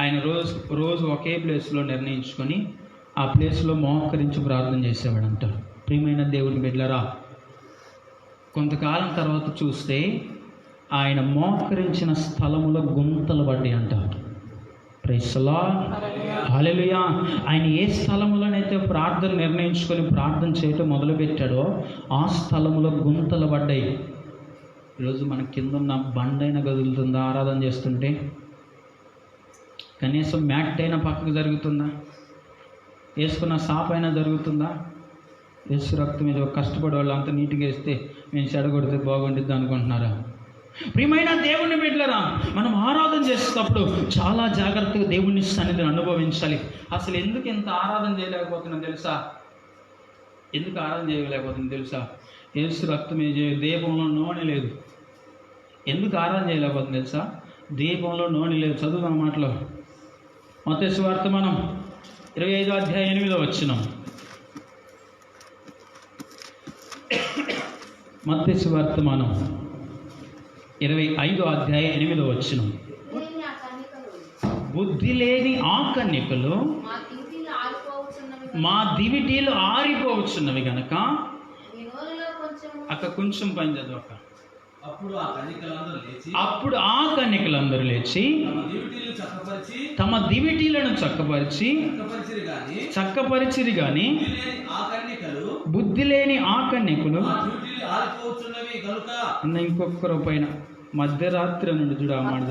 A: ఆయన రోజు ఒకే ప్లేస్లో నిర్ణయించుకొని ఆ ప్లేస్లో మోకరించి ప్రార్థన చేసేవాడంట. ప్రియమైన దేవుని బిడ్డలారా, కొంతకాలం తర్వాత చూస్తే ఆయన మోకరించిన స్థలములో గుంతలు పడ్డాయి అంట. ప్రైజ్ ది లార్డ్, హల్లెలూయా. ఆయన ఏ స్థలములోనైతే ప్రార్థన నిర్ణయించుకొని ప్రార్థన చేయటం మొదలుపెట్టాడో ఆ స్థలములో గుంతలు పడ్డాయి. ఈరోజు మన కింద ఉన్న బండైన కదులుతుందా? ఆరాధన చేస్తుంటే కనీసం మ్యాట్ అయినా పక్కకు జరుగుతుందా? వేసుకున్న సాప్ అయినా జరుగుతుందా? యేసు రక్తం మీద కష్టపడే వాళ్ళు అంత నీట్గా వేస్తే మేము చెడగొడితే బాగుంటుంది అనుకుంటున్నారా? ప్రియమైన దేవుని బిడ్డలారా, మనం ఆరాధన చేసేటప్పుడు చాలా జాగ్రత్తగా దేవుని సన్నిధిని అనుభవించాలి. అసలు ఎందుకు ఇంత ఆరాధన చేయలేకపోతున్నాం తెలుసా? ఎందుకు ఆరాధన చేయలేకపోతుంది తెలుసా? యేసు రక్తం దీపంలో నూనె లేదు. ఎందుకు ఆరాధన చేయలేకపోతుంది తెలుసా? దీపంలో నూనె లేదు. చదువుదాం మాటలో. మత్తయి సువార్త మనం 25వ అధ్యాయం 8వ వచనం. మత్తయి సువార్త మనం 25వ అధ్యాయం 8వ వచనం. బుద్ధి లేని ఆ కన్యకలు మా దివిటీలు ఆరిపోవచ్చున్నవి గనక. అక్కడ కొంచెం పని చదవక. అప్పుడు ఆ కన్యకలందరూ లేచి తమ దివిటీలను చక్కపరిచిరి గాని బుద్ధి లేని ఆ కన్యకులు. ఇంకొకరు పైన మధ్యరాత్రి నుండి చూడ మాట,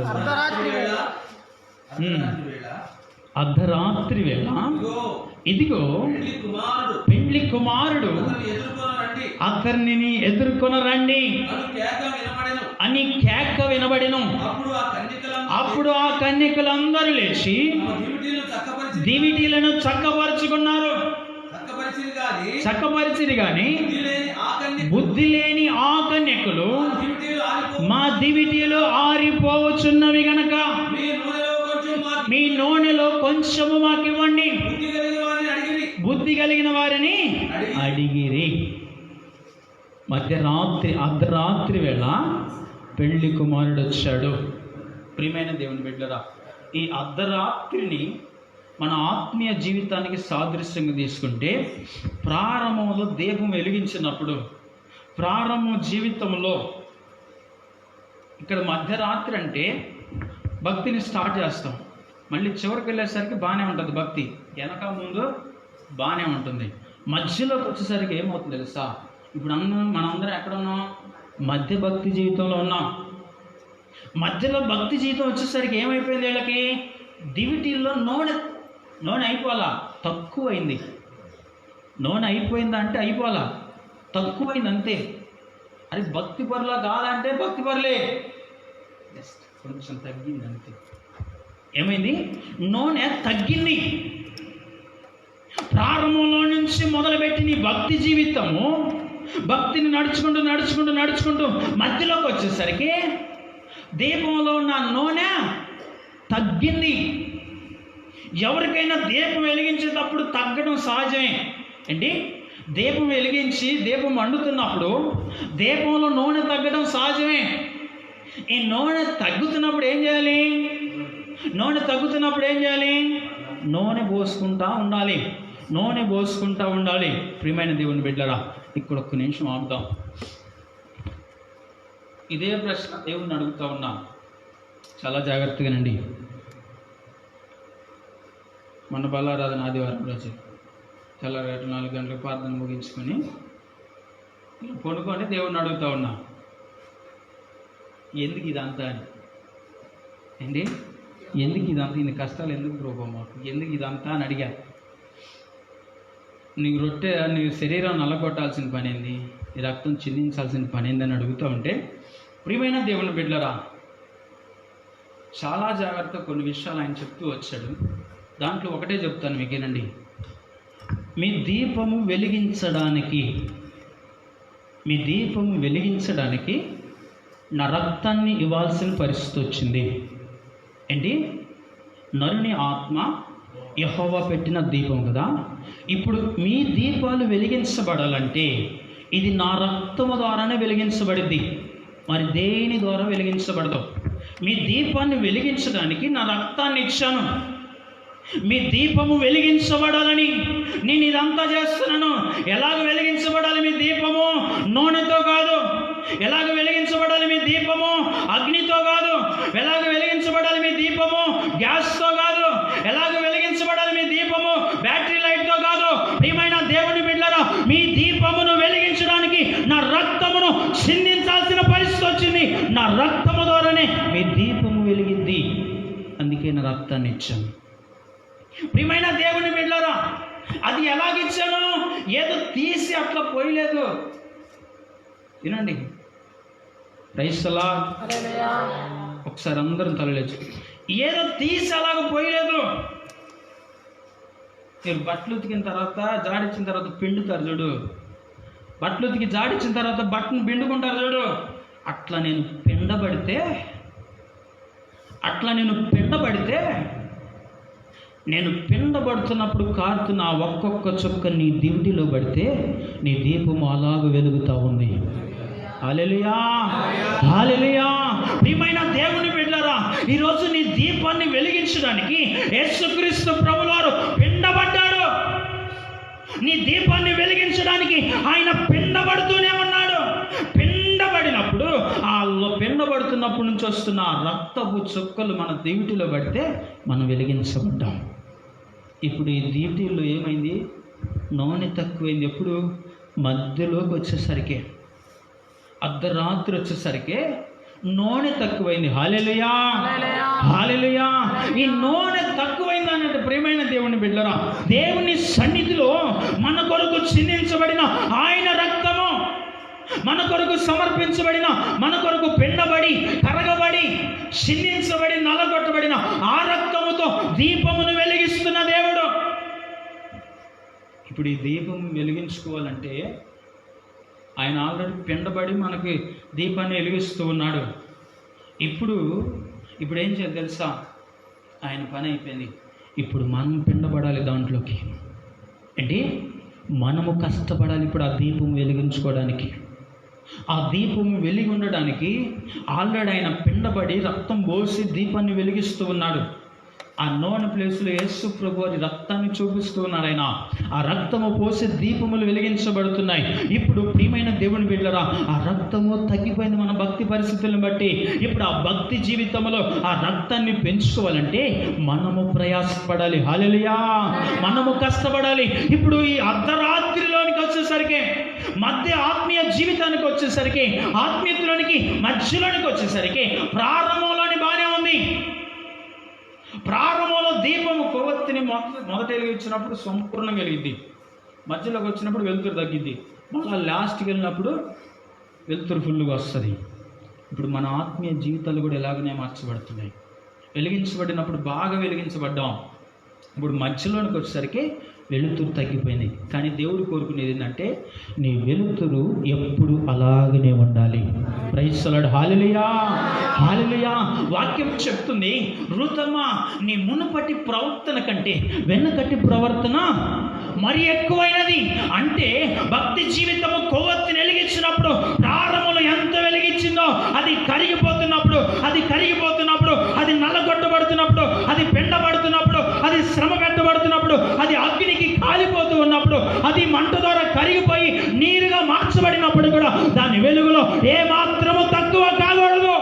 A: అర్ధరాత్రి వేళ ఇదిగో పెండ్లి కుమారుడు అతన్ని ఎదుర్కొనరండి అని కేక వినబడెను. అప్పుడు ఆ కన్యకలందరూ లేచి దివిటీలను చక్కపరుచుకున్నారు. చక్కపరిచిరి గాని బుద్ధి లేని ఆ కన్యకలు మా దివిటీలు ఆరిపోవచ్చున్నవి గనక మీ నూనెలో కొంచెము మాకు ఇవ్వండి. బుద్ధి కలిగిన వారిని అడిగిరి. అర్ధరాత్రి వేళ పెళ్లి కుమారుడు వచ్చాడు. ప్రియమైన దేవుని బిడ్డలారా, ఈ అర్ధరాత్రిని మన ఆత్మీయ జీవితానికి సాదృశ్యంగా తీసుకుంటే, ప్రారంభంలో దీపం వెలిగించినప్పుడు, ప్రారంభ జీవితంలో ఇక్కడ మధ్యరాత్రి అంటే భక్తిని స్టార్ట్ చేస్తాం. మళ్ళీ చివరికి వెళ్ళేసరికి బాగానే ఉంటుంది భక్తి, వెనక ముందు బాగానే ఉంటుంది. మధ్యలోకి వచ్చేసరికి ఏమవుతుంది తెలుసా? ఇప్పుడు మనందరం ఎక్కడ ఉన్నాం? మధ్య భక్తి జీవితంలో ఉన్నాం. మధ్యలో భక్తి జీవితం వచ్చేసరికి ఏమైపోయింది? వీళ్ళకి దివిటీల్లో నూనె అయిపోవాలా, తక్కువైంది. నూనె అయిపోయిందా అంటే అయిపోవాలా, తక్కువైంది అంతే. అది భక్తి పరులా కాదంటే భక్తి పరులే, కొంచెం తగ్గింది అంతే. ఏమైంది? నూనె తగ్గింది. ప్రారంభంలో నుంచి మొదలుపెట్టి నీ భక్తి జీవితము, భక్తిని నడుచుకుంటూ మధ్యలోకి వచ్చేసరికి దీపంలో ఉన్న నూనె తగ్గింది. ఎవరికైనా దీపం వెలిగించేటప్పుడు తగ్గడం సహజమే అండి. దీపం వెలిగించి దీపం మండుతున్నప్పుడు దీపంలో నూనె తగ్గడం సహజమే. ఈ నూనె తగ్గుతున్నప్పుడు ఏం చేయాలి? నూనె పోసుకుంటా ఉండాలి. ప్రియమైన దేవుని బిడ్డలారా, ఇక్కడ ఒక్క నిమిషం ఆగుతాం. ఇదే ప్రశ్న దేవుణ్ణి అడుగుతా ఉన్నా, చాలా జాగ్రత్తగానండి. మన బలారాధన ఆదివారం రోజు తెల్లవారు 4 గంటలకు ప్రార్థన ముగించుకొని కొనుక్కొని దేవుణ్ణి అడుగుతా ఉన్నా, ఎందుకు ఇదంతా అని. ఏంటి ఎందుకు ఇదంతా, ఇన్ని కష్టాలు ఎందుకు ప్రభు మాకు, ఎందుకు ఇదంతా అని అడిగా. నీ శరీరం నల్లగొట్టాల్సిన పని ఏంది, నీ రక్తం చిందించాల్సిన పని ఏందని అడుగుతూ ఉంటే, ప్రియమైన దేవుని బిడ్డలారా, చాలా జాగ్రత్త కొన్ని విషయాలు ఆయన చెప్తూ వచ్చాడు. దాంట్లో ఒకటే చెప్తాను మీకేనండి. మీ దీపము వెలిగించడానికి నా రక్తాన్ని ఇవ్వాల్సిన పరిస్థితి వచ్చింది. ఏంటి? నరుని ఆత్మ యెహోవా పెట్టిన దీపం కదా. ఇప్పుడు మీ దీపాలు వెలిగించబడాలంటే ఇది నా రక్తము ద్వారానే వెలిగించబడింది, మరి దేని ద్వారా వెలిగించబడదు. మీ దీపాన్ని వెలిగించడానికి నా రక్తాన్ని ఇచ్చాను. మీ దీపము వెలిగించబడాలని నేను ఇదంతా చేస్తున్నాను. ఎలాగ వెలిగించబడాలి మీ దీపము? నూనెతో కాదు. ఎలాగ వెలిగించబడాలి మీ దీపము? అగ్నితో కాదు. ఎలాగ వెలిగించబడాలి మీ దీపము? గ్యాస్తో కాదు. ఎలాగ వెలిగించబడాలి మీ దీపము? బ్యాటరీ లైట్తో కాదు. ప్రియమైన దేవుని బిడ్డలారా, మీ దీపమును వెలిగించడానికి నా రక్తమును చిందించాల్సిన పరిస్థితి వచ్చింది. నా రక్తము ద్వారానే మీ దీపము వెలిగింది. అందుకే నా రక్తాన్ని ఇచ్చాను. ప్రియమైన దేవుని బిడ్డలారా, అది ఎలాగిచ్చాను? ఏదో తీసి అట్లా పోయలేదు. వినండి, రైసలా ఒకసారి అందరం తలలేచ్చు. ఏదో తీసి అలాగ పోయలేదు. మీరు బట్టలు ఉతికిన తర్వాత జాడిచ్చిన తర్వాత పిండుతారు చూడు, బట్టలు ఉతికి జాడిచ్చిన తర్వాత బట్టను పిండుకుంటారు చూడు, అట్లా నేను పిండబడితే నేను పిండబడుతున్నప్పుడు కారుతున్న ఆ ఒక్కొక్క చుక్క నీ దివిటిలో పడితే నీ దీపము అలాగ వెలుగుతూ ఉంది. హల్లెలూయా, హల్లెలూయా. ప్రియమైన దేవుని బిడ్డలారా, ఈరోజు నీ దీపాన్ని వెలిగించడానికి యేసుక్రీస్తు ప్రభువారు పిండబడ్డాడు. నీ దీపాన్ని వెలిగించడానికి ఆయన పిండబడుతూనే ఉన్నాడు. పిండబడినప్పుడు ఆ పిండబడుతున్నప్పటి నుంచి వస్తున్న రక్తపు చుక్కలు మన దివిటిలో పడితే మనం వెలిగించబడ్డాం. ఇప్పుడు ఈ దివిటిలో ఏమైంది? నూనె తక్కువైంది. ఎప్పుడు? మధ్యలోకి వచ్చేసరికి, అర్ధరాత్రి వచ్చేసరికి నూనె తక్కువైంది. హల్లెలూయా, హల్లెలూయా. ఈ నూనె తక్కువైంది అన్నట్టు ప్రియమైన దేవుని బిడ్డలారా, దేవుని సన్నిధిలో మన కొరకు చిందించబడిన ఆయన రక్తము, మన కొరకు సమర్పించబడిన, మన కొరకు పిండబడి కరగబడి చిందించబడి నలగొట్టబడిన ఆ రక్తముతో దీపమును వెలిగిస్తున్న దేవుడు. ఇప్పుడు ఈ దీపం వెలిగించుకోవాలంటే ఆయన ఆల్రెడీ పిండబడి మనకి దీపాన్ని వెలిగిస్తూ ఉన్నాడు. ఇప్పుడు ఏం చేయాలి తెలుసా? ఆయన పని అయిపోయింది. ఇప్పుడు మనం పిండబడాలి దాంట్లోకి. ఏంటి? మనము కష్టపడాలి ఇప్పుడు ఆ దీపం వెలిగించుకోవడానికి. ఆ దీపం వెలిగి ఉండడానికి ఆల్రెడీ ఆయన పిండబడి రక్తం పోసి దీపాన్ని వెలిగిస్తూ ఉన్నాడు. ఆ నూనె ప్లేస్లో యేసు ప్రభు వారి రక్తాన్ని చూపిస్తూ ఉన్నాడు ఆయన. ఆ రక్తము పోసి దీపములు వెలిగించబడుతున్నాయి. ఇప్పుడు ప్రియమైన దేవుని బిడ్డలారా, ఆ రక్తము తగ్గిపోయింది మన భక్తి పరిస్థితులను బట్టి. ఇప్పుడు ఆ భక్తి జీవితంలో ఆ రక్తాన్ని పెంచుకోవాలంటే మనము ప్రయాసపడాలి. హల్లెలూయా! మనము కష్టపడాలి. ఇప్పుడు ఈ అర్ధరాత్రిలోనికి వచ్చేసరికి, మధ్య ఆత్మీయ జీవితానికి వచ్చేసరికి, ఆత్మీయతలోనికి మధ్యలోనికి వచ్చేసరికి ప్రారంభంలోని బాగానే ఉంది. ప్రారంభంలో దీపము కొవ్వొత్తిని మొదట వెలిగించినప్పుడు సంపూర్ణంగా వెలిగిద్ది, మధ్యలోకి వచ్చినప్పుడు వెలుతురు తగ్గిద్ది, మళ్ళీ లాస్ట్కి వెళ్ళినప్పుడు వెలుతురు ఫుల్గా వస్తుంది. ఇప్పుడు మన ఆత్మీయ జీవితాలు కూడా ఎలాగనే మార్చబడుతున్నాయి. వెలిగించబడినప్పుడు బాగా వెలిగించబడ్డాం, ఇప్పుడు మధ్యలోనికి వచ్చేసరికి వెలుతురు తగ్గిపోయింది. కానీ దేవుడు కోరుకునేది ఏంటంటే నీ వెలుతురు ఎప్పుడు అలాగనే ఉండాలి. Praise the lord. Hallelujah, hallelujah. వాక్యం చెప్తుంది, రుతమా నీ మునుపటి ప్రవర్తన కంటే వెనకటి ప్రవర్తన మరి ఎక్కువైనది. అంటే భక్తి జీవితము కొవ్వొత్తిని వెలిగించినప్పుడు ప్రారంభంలో ఎంత వెలిగించిందో అది కరిగిపోతున్నప్పుడు, అది నల్లగొట్టబడుతున్నప్పుడు, అది పెండబడుతున్నప్పుడు, అది శ్రమ పెట్టబడుతున్నప్పుడు, అది అగ్నికి కాలిపోతూ ఉన్నప్పుడు, అది మంట ద్వారా కరిగిపోయి నీరుగా మార్చబడినప్పుడు కూడా దాని వెలుగులో ఏ మాత్రము తక్కువ కాకూడదు.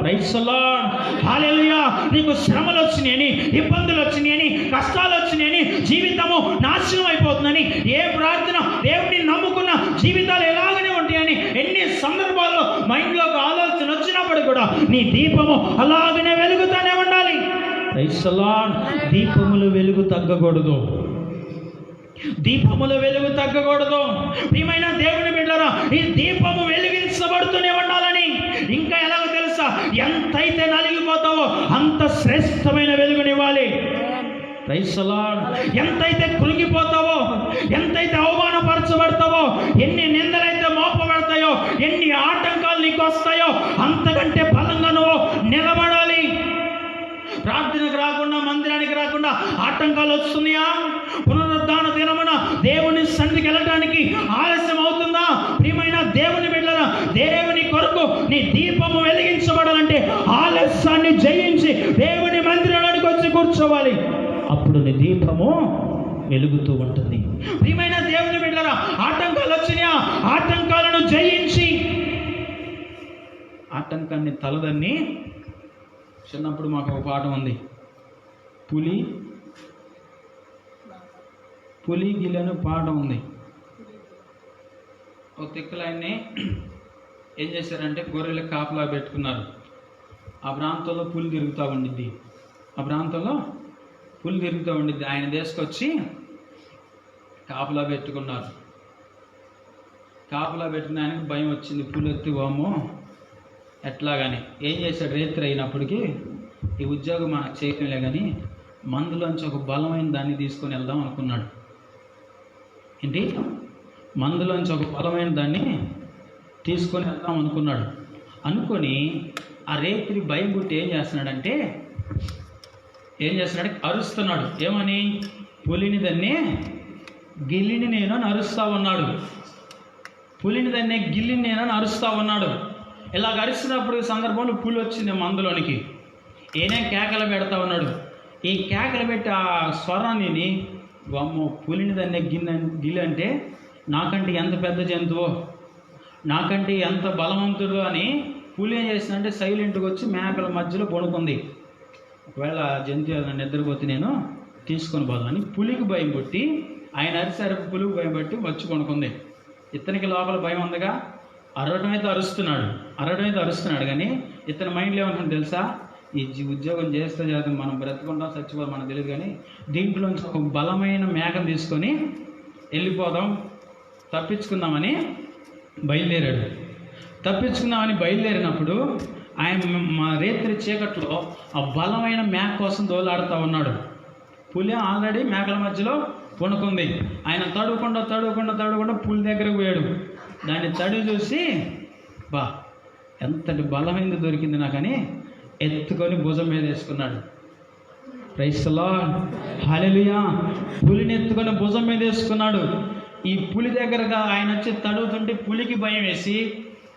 A: Praise the lord. హల్లెలూయా. నీకు శ్రమలు వచ్చినాయని, ఇబ్బందులు వచ్చినాయని, కష్టాలు వచ్చినాయని, జీవితము నాశనం అయిపోతుందని ఏ ప్రార్థన, దేవుడిని నమ్ముకున్న జీవితాలు ఎలాగనే ఉంటాయని ఎన్ని సందర్భాల్లో మైండ్లోకి ఆలోచన వచ్చినప్పుడు కూడా నీ దీపము అలాగనే వెలుగుతూనే ఉండాలి. Praise the lord. దీపములు వెలుగు తగ్గకూడదు. దీపముల వెలుగు తగ్గకూడదు. ప్రియమైన దేవుని బిడ్డలారా, ఈ దీపము వెలిగించబడుతూనే ఉండాలని. ఇంకా ఎలాగో తెలుసా, ఎంతైతే నలిగిపోతావో అంత శ్రేష్టమైన వెలుగునివ్వాలి. Praise the lord. ఎంతైతే కృంగిపోతావో, ఎంతైతే అవమానపరచబడతావో, ఎన్ని నిందలైతే మోపబడతాయో, ఎన్ని ఆటంకాలు నీకు వస్తాయో అంతకంటే బలంగా నువ్వు నిలబడాలి. ప్రార్థనకు రాకుండా, మందిరానికి రాకుండా ఆటంకాలు వస్తున్నాయా? పునరుద్ధాన దినమున దేవుని సన్నిధికి వెళ్ళడానికి ఆలస్యం అవుతుందా? ప్రియమైన దేవుని బిడ్డలారా, దేవుని కొరకు నీ దీపము వెలిగించబడాలంటే ఆలస్యాన్ని జయించి దేవుని మందిరానికి వచ్చి కూర్చోవాలి. అప్పుడు నీ దీపము వెలుగుతూ ఉంటుంది. ప్రియమైన దేవుని బిడ్డలారా, ఆటంకాలు వచ్చినాయా? ఆటంకాలను జయించి, ఆటంకాన్ని తలదన్ని. చిన్నప్పుడు మాకు ఒక పాఠం ఉంది, పులి గిలని పాఠం ఉంది. ఒక తిక్కలాయన్ని ఏం చేశారంటే గొర్రెలకు కాపలా పెట్టుకున్నారు. ఆ ప్రాంతంలో పులి తిరుగుతూ ఉండిద్ది. ఆయన తీసుకొచ్చి కాపలా పెట్టుకున్నారు. కాపలా పెట్టుకున్న ఆయనకు భయం వచ్చింది, పులి ఎత్తి వామో ఎట్లాగాని. ఏం చేశాడు, రేత్రి అయినప్పటికీ ఈ ఉద్యోగం మనకు చేయటంలే కానీ మందులోంచి ఒక బలమైన దాన్ని తీసుకొని వెళ్దాం అనుకున్నాడు. ఏంటి? మందులోంచి ఒక బలమైన దాన్ని తీసుకొని వెళ్దాం అనుకొని ఆ రేత్రి భయం పుట్టి ఏం చేస్తున్నాడు, అరుస్తున్నాడు. ఏమని? పులిని దాన్ని గిల్లిని నేను అని అరుస్తా ఉన్నాడు. ఇలా అరిచినప్పుడు సందర్భంలో పులి వచ్చింది మందులోనికి. ఈయన కేకలు పెడతా ఉన్నాడు. ఈ కేకలు పెట్టి ఆ స్వరాన్ని, అమ్మో పులిని దాన్ని గిల్లి అంటే నాకంటే ఎంత పెద్ద జంతువో, నాకంటే ఎంత బలవంతుడు అని పులి ఏం చేసిందంటే సైలెంట్గా వచ్చి మేకల మధ్యలో పడుకుంది. ఒకవేళ జంతువు నిద్రపోతే నేను తీసుకొని పోదామని పులికి భయం పుట్టి, ఆయన అరిసారు, పులికి భయం పట్టి వచ్చి కొనుక్కుంది. ఇతనికి లోపల భయం ఉందిగా, అరవడం అయితే అరుస్తున్నాడు కానీ ఇతని మైండ్లో ఏమనుకుంటుంది తెలుసా, ఈ ఉద్యోగం చేస్తే మనం బ్రతుకుంటాం, చచ్చిపోతాం మనకు తెలియదు, కానీ దీంట్లోంచి ఒక బలమైన మేకను తీసుకొని వెళ్ళిపోదాం, తప్పించుకుందామని బయలుదేరినప్పుడు ఆయన మా రేత్రి చీకట్లో ఆ బలమైన మేక కోసం దోలాడుతూ ఉన్నాడు. పులి ఆల్రెడీ మేకల మధ్యలో పడుకుంది. ఆయన తడుకుండా పులి దగ్గరకు పోయాడు. దాన్ని తడి చూసి, బా ఎంతటి బలమైంది దొరికింది నాకని ఎత్తుకొని భుజం మీద వేసుకున్నాడు. ప్రైజ్ ది లార్డ్, హల్లెలూయా. పులిని ఎత్తుకొని భుజం మీద వేసుకున్నాడు. ఈ పులి దగ్గరగా ఆయన వచ్చి తడుగుతుంటే పులికి భయం వేసి,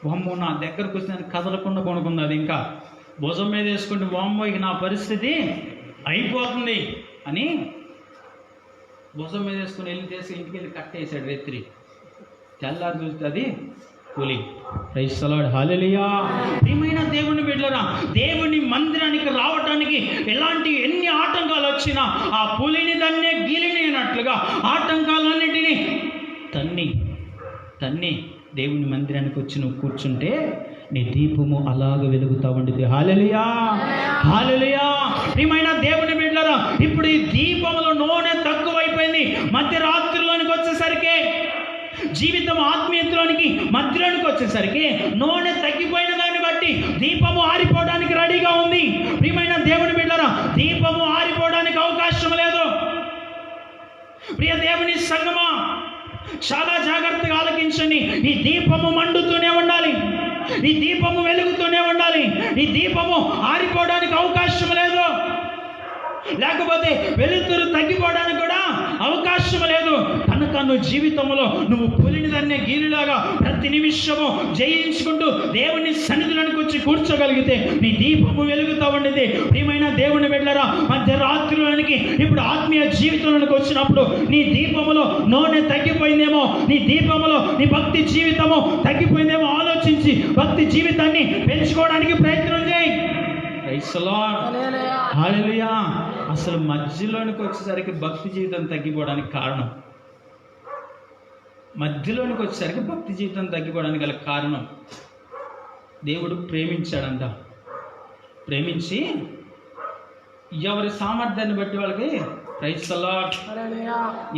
A: వామ్మో నా దగ్గరకు వచ్చి నేను కదలకుండా కొనుక్కుంది. అది ఇంకా భుజం మీద వేసుకుంటే వామ్మో ఇక నా పరిస్థితి అయిపోతుంది అని భుజం మీద వేసుకుని వెళ్ళి చేసి ఇంటికి వెళ్ళి కట్టేసాడు రాత్రి. తెల్లారి చూస్తే అది పులి. ప్రైజ్ ది లార్డ్, హల్లెలూయా. ప్రియమైన దేవుని బిడ్డలారా, దేవుని మందిరానికి రావటానికి ఎన్ని ఆటంకాలు వచ్చినా ఆ పులిని దాన్నే గీలినట్లుగా ఆటంకాలన్నిటినీ తన్ని దేవుని మందిరానికి వచ్చి నువ్వు కూర్చుంటే నీ దీపము అలాగ వెలుగుతా ఉండేది. హల్లెలూయా, హల్లెలూయా. ప్రియమైన దేవుని బిడ్డలారా, ఇప్పుడు ఈ దీపంలో నూనె తక్కువైపోయింది. మధ్యరాత్రిలోనికి వచ్చేసరికి, జీవితం ఆత్మీయతలోనికి మధ్యలోనికి వచ్చేసరికి నూనె తగ్గిపోయిన దాన్ని బట్టి దీపము ఆరిపోవడానికి రెడీగా ఉంది. ప్రియమైన దేవుని బిడ్డలారా, దీపము ఆరిపోవడానికి అవకాశం లేదు. ప్రియ దేవుని సంగమా, చాలా జాగ్రత్తగా ఆలకించండి. ఈ దీపము మండుతూనే ఉండాలి, ఈ దీపము వెలుగుతూనే ఉండాలి. ఈ దీపము ఆరిపోవడానికి అవకాశం లేదు, లేకపోతే వెలుతురు తగ్గిపోవడానికి కూడా అవకాశం లేదు. కనుక నువ్వు జీవితంలో నువ్వు పులిని దాన్నే గీలిలాగా ప్రతి నిమిషము జయించుకుంటూ దేవుని సన్నిధిలోనికి వచ్చి కూర్చోగలిగితే నీ దీపము వెలుగుతూ ఉండేది. ప్రియమైన దేవుని బిడ్డలారా, మధ్యరాత్రిలోనికి ఇప్పుడు ఆత్మీయ జీవితంలోనికి వచ్చినప్పుడు నీ దీపములో నూనె తగ్గిపోయిందేమో, నీ దీపములో నీ భక్తి జీవితము తగ్గిపోయిందేమో ఆలోచించి భక్తి జీవితాన్ని పెంచుకోవడానికి ప్రయత్నం చేయి. ప్రైజ్ ది లార్డ్, హల్లెలూయా. అసలు మధ్యలోనికి వచ్చేసరికి భక్తి జీవితం తగ్గిపోవడానికి కారణం, మధ్యలోనికి వచ్చేసరికి భక్తి జీవితం తగ్గిపోవడానికి గల కారణం, దేవుడు ప్రేమించాడంట. ప్రేమించి ఎవరి సామర్థ్యాన్ని బట్టి వాళ్ళకి, ప్రైజ్ ది లార్డ్,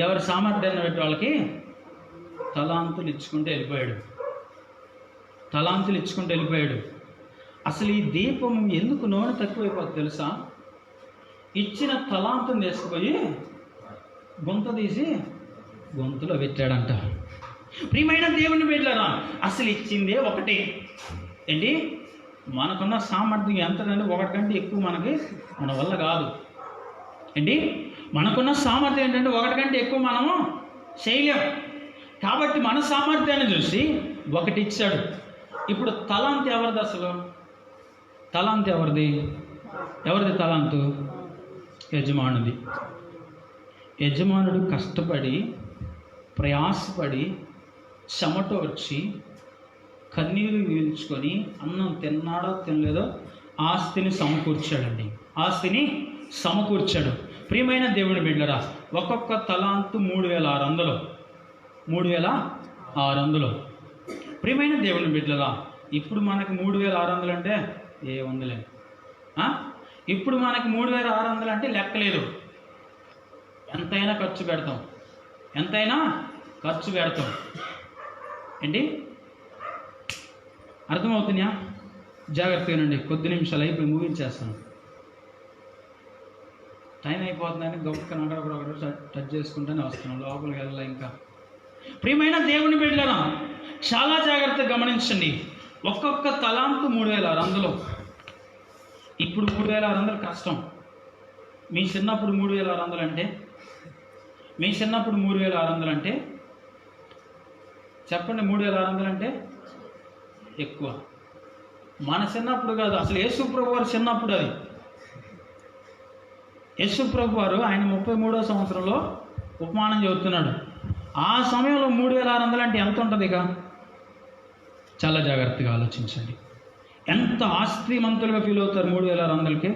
A: ఎవరి సామర్థ్యాన్ని బట్టి వాళ్ళకి తలాంతులు ఇచ్చుకుంటూ వెళ్ళిపోయాడు. అసలు ఈ దీపం ఎందుకు నూనె తక్కువైపోతుంది తెలుసా? ఇచ్చిన తలాంతుని తీసుకుపోయి గొంత తీసి గొంతులో పెట్టాడంట. ప్రియమైన దేవుని బిడ్డలారా, అసలు ఇచ్చిందే ఒకటి. ఏంటి? మనకున్న సామర్థ్యం ఎంతనంటే ఒకటి కంటే ఎక్కువ మన వల్ల కాదు. ఏంటి? మనకున్న సామర్థ్యం ఏంటంటే ఒకటి కంటే ఎక్కువ మనము చేయలేం. కాబట్టి మన సామర్థ్యాన్ని చూసి ఒకటి ఇచ్చాడు. ఇప్పుడు తలాంతు ఎవరిది? అసలు తలాంతు ఎవరిది తలాంతు? యజమానుడి. యజమానుడు కష్టపడి ప్రయాసపడి చెమటోర్చి కన్నీరు పీల్చుకొని అన్నం తిన్నాడో తినలేదో ఆస్తిని సమకూర్చాడు. ప్రియమైన దేవుని బిడ్డలారా, ఒక్కొక్క తలాంతు 3600. ప్రియమైన దేవుని బిడ్డలారా, ఇప్పుడు మనకి 3600 అంటే ఏముందిలే. ఇప్పుడు మనకి 3600 అంటే లెక్కలేదు. ఎంతైనా ఖర్చు పెడతాం. ఏంటి? అర్థమవుతున్నాయా? జాగ్రత్తగానండి. కొద్ది నిమిషాలు అయిపోయి ముగించేస్తాను. టైం అయిపోతుందని గొప్పగా అక్కడ టచ్ చేసుకుంటూనే వస్తున్నాం, లోపలికి వెళ్ళాలి ఇంకా. ప్రియమైన దేవుని బిడ్డలారా, చాలా జాగ్రత్తగా గమనించండి. ఒక్కొక్క తలాంతు 3600. ఇప్పుడు 3600 కష్టం. మీ చిన్నప్పుడు 3600 అంటే చెప్పండి. 3600 అంటే ఎక్కువ. మన చిన్నప్పుడు కాదు, అసలు యేసుప్రభు వారు చిన్నప్పుడు. అది యేసుప్రభు వారు ఆయన 33వ సంవత్సరంలో ఉపమానం చెబుతున్నాడు. ఆ సమయంలో 3600 అంటే ఎంత ఉంటుంది? ఇక చాలా జాగ్రత్తగా ఆలోచించండి. ఎంత ఆస్తిమంతులుగా ఫీల్ అవుతారు 3600కి?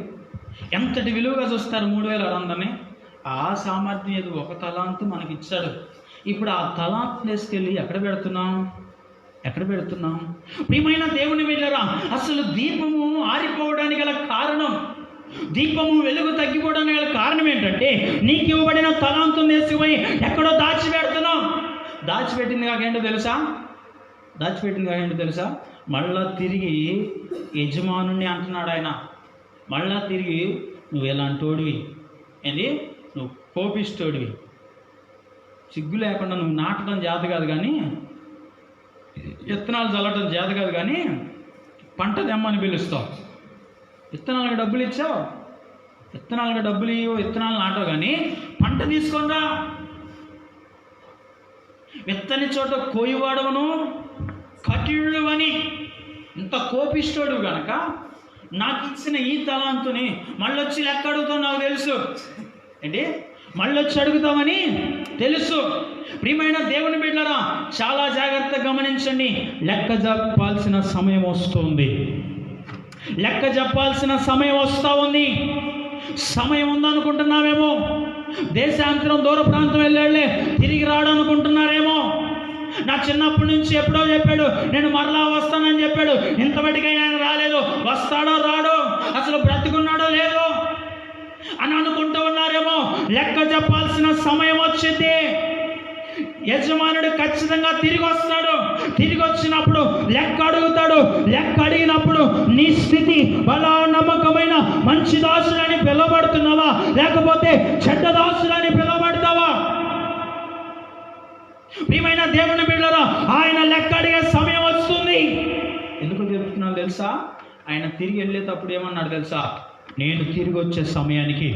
A: ఎంతటి విలువగా చూస్తారు 3600ని? ఆ సామర్థ్యం ఏదో ఒక తలాంతు మనకి ఇచ్చాడు. ఇప్పుడు ఆ తలాంతు తీసుకెళ్ళి ఎక్కడ పెడుతున్నాం? ప్రియమైన దేవుని బిడ్డలారా, అసలు దీపము ఆరిపోవడానికి గల కారణం, దీపము వెలుగు తగ్గిపోవడానికి గల కారణం ఏంటంటే, నీకు ఇవ్వబడిన తలాంతుని తీసుకుపోయి ఎక్కడో దాచిపెట్టింది కాకేంటో తెలుసా? మళ్ళా తిరిగి యజమానుని అంటున్నాడు ఆయన. మళ్ళా తిరిగి నువ్వు ఎలాంటోడివి, నువ్వు కోపిస్తోడివి, సిగ్గు లేకుండా నువ్వు నాటడం చేత కాదు కానీ, విత్తనాలు చల్లటం చేత కాదు కానీ పంట తెమ్మని పిలుస్తావు. విత్తనాలకు డబ్బులు ఇచ్చావు, విత్తనాలుగా డబ్బులు ఇవ్వు, విత్తనాలు నాటో కానీ పంట తీసుకొనిరా. విత్తని చోట కోయివాడవను కఠినుడు అని ఇంత కోపిష్టోడు గనక నాకు ఇచ్చిన ఈ తలాంతుని మళ్ళొచ్చి లెక్క అడుగుతావు నాకు తెలుసు. ఏంటి మళ్ళొచ్చి అడుగుతామని తెలుసు. ప్రియమైన దేవుని బిడ్డలారా, చాలా జాగ్రత్తగా గమనించండి. లెక్క చెప్పాల్సిన సమయం వస్తుంది. లెక్క చెప్పాల్సిన సమయం వస్తూ ఉంది. సమయం ఉందనుకుంటున్నావేమో. దేశాంతరం దూర ప్రాంతం వెళ్ళే తిరిగి రాడనుకుంటున్నారేమో. నా చిన్నప్పటి నుంచి ఎప్పుడో చెప్పాడు నేను మరలా వస్తానని చెప్పాడు. ఇంతవరకైనా ఆయన రాలేదు. వస్తాడో రాడో, అసలు బ్రతికున్నాడో లేదో అని అనుకుంటూ ఉన్నారేమో. లెక్క చెప్పాల్సిన సమయం వచ్చింది. యజమానుడు ఖచ్చితంగా తిరిగి వస్తాడు. తిరిగి వచ్చినప్పుడు లెక్క అడుగుతాడు. లెక్క అడిగినప్పుడు నీ స్థితి బలా నమ్మకమైన మంచి దాసులని పిలువబడుతున్నావా, లేకపోతే చెడ్డ దాసులని పిలువబడతావా? ప్రియమైన దేవుని బిడ్డలారా, ఆయన లెక్క అడిగే సమయం వస్తుంది. ఎందుకు చెప్తున్నాను తెలుసా? ఆయన తిరిగి వెళ్ళేటప్పుడు ఏమన్నాడు తెలుసా? నేను తిరిగి వచ్చే సమయానికి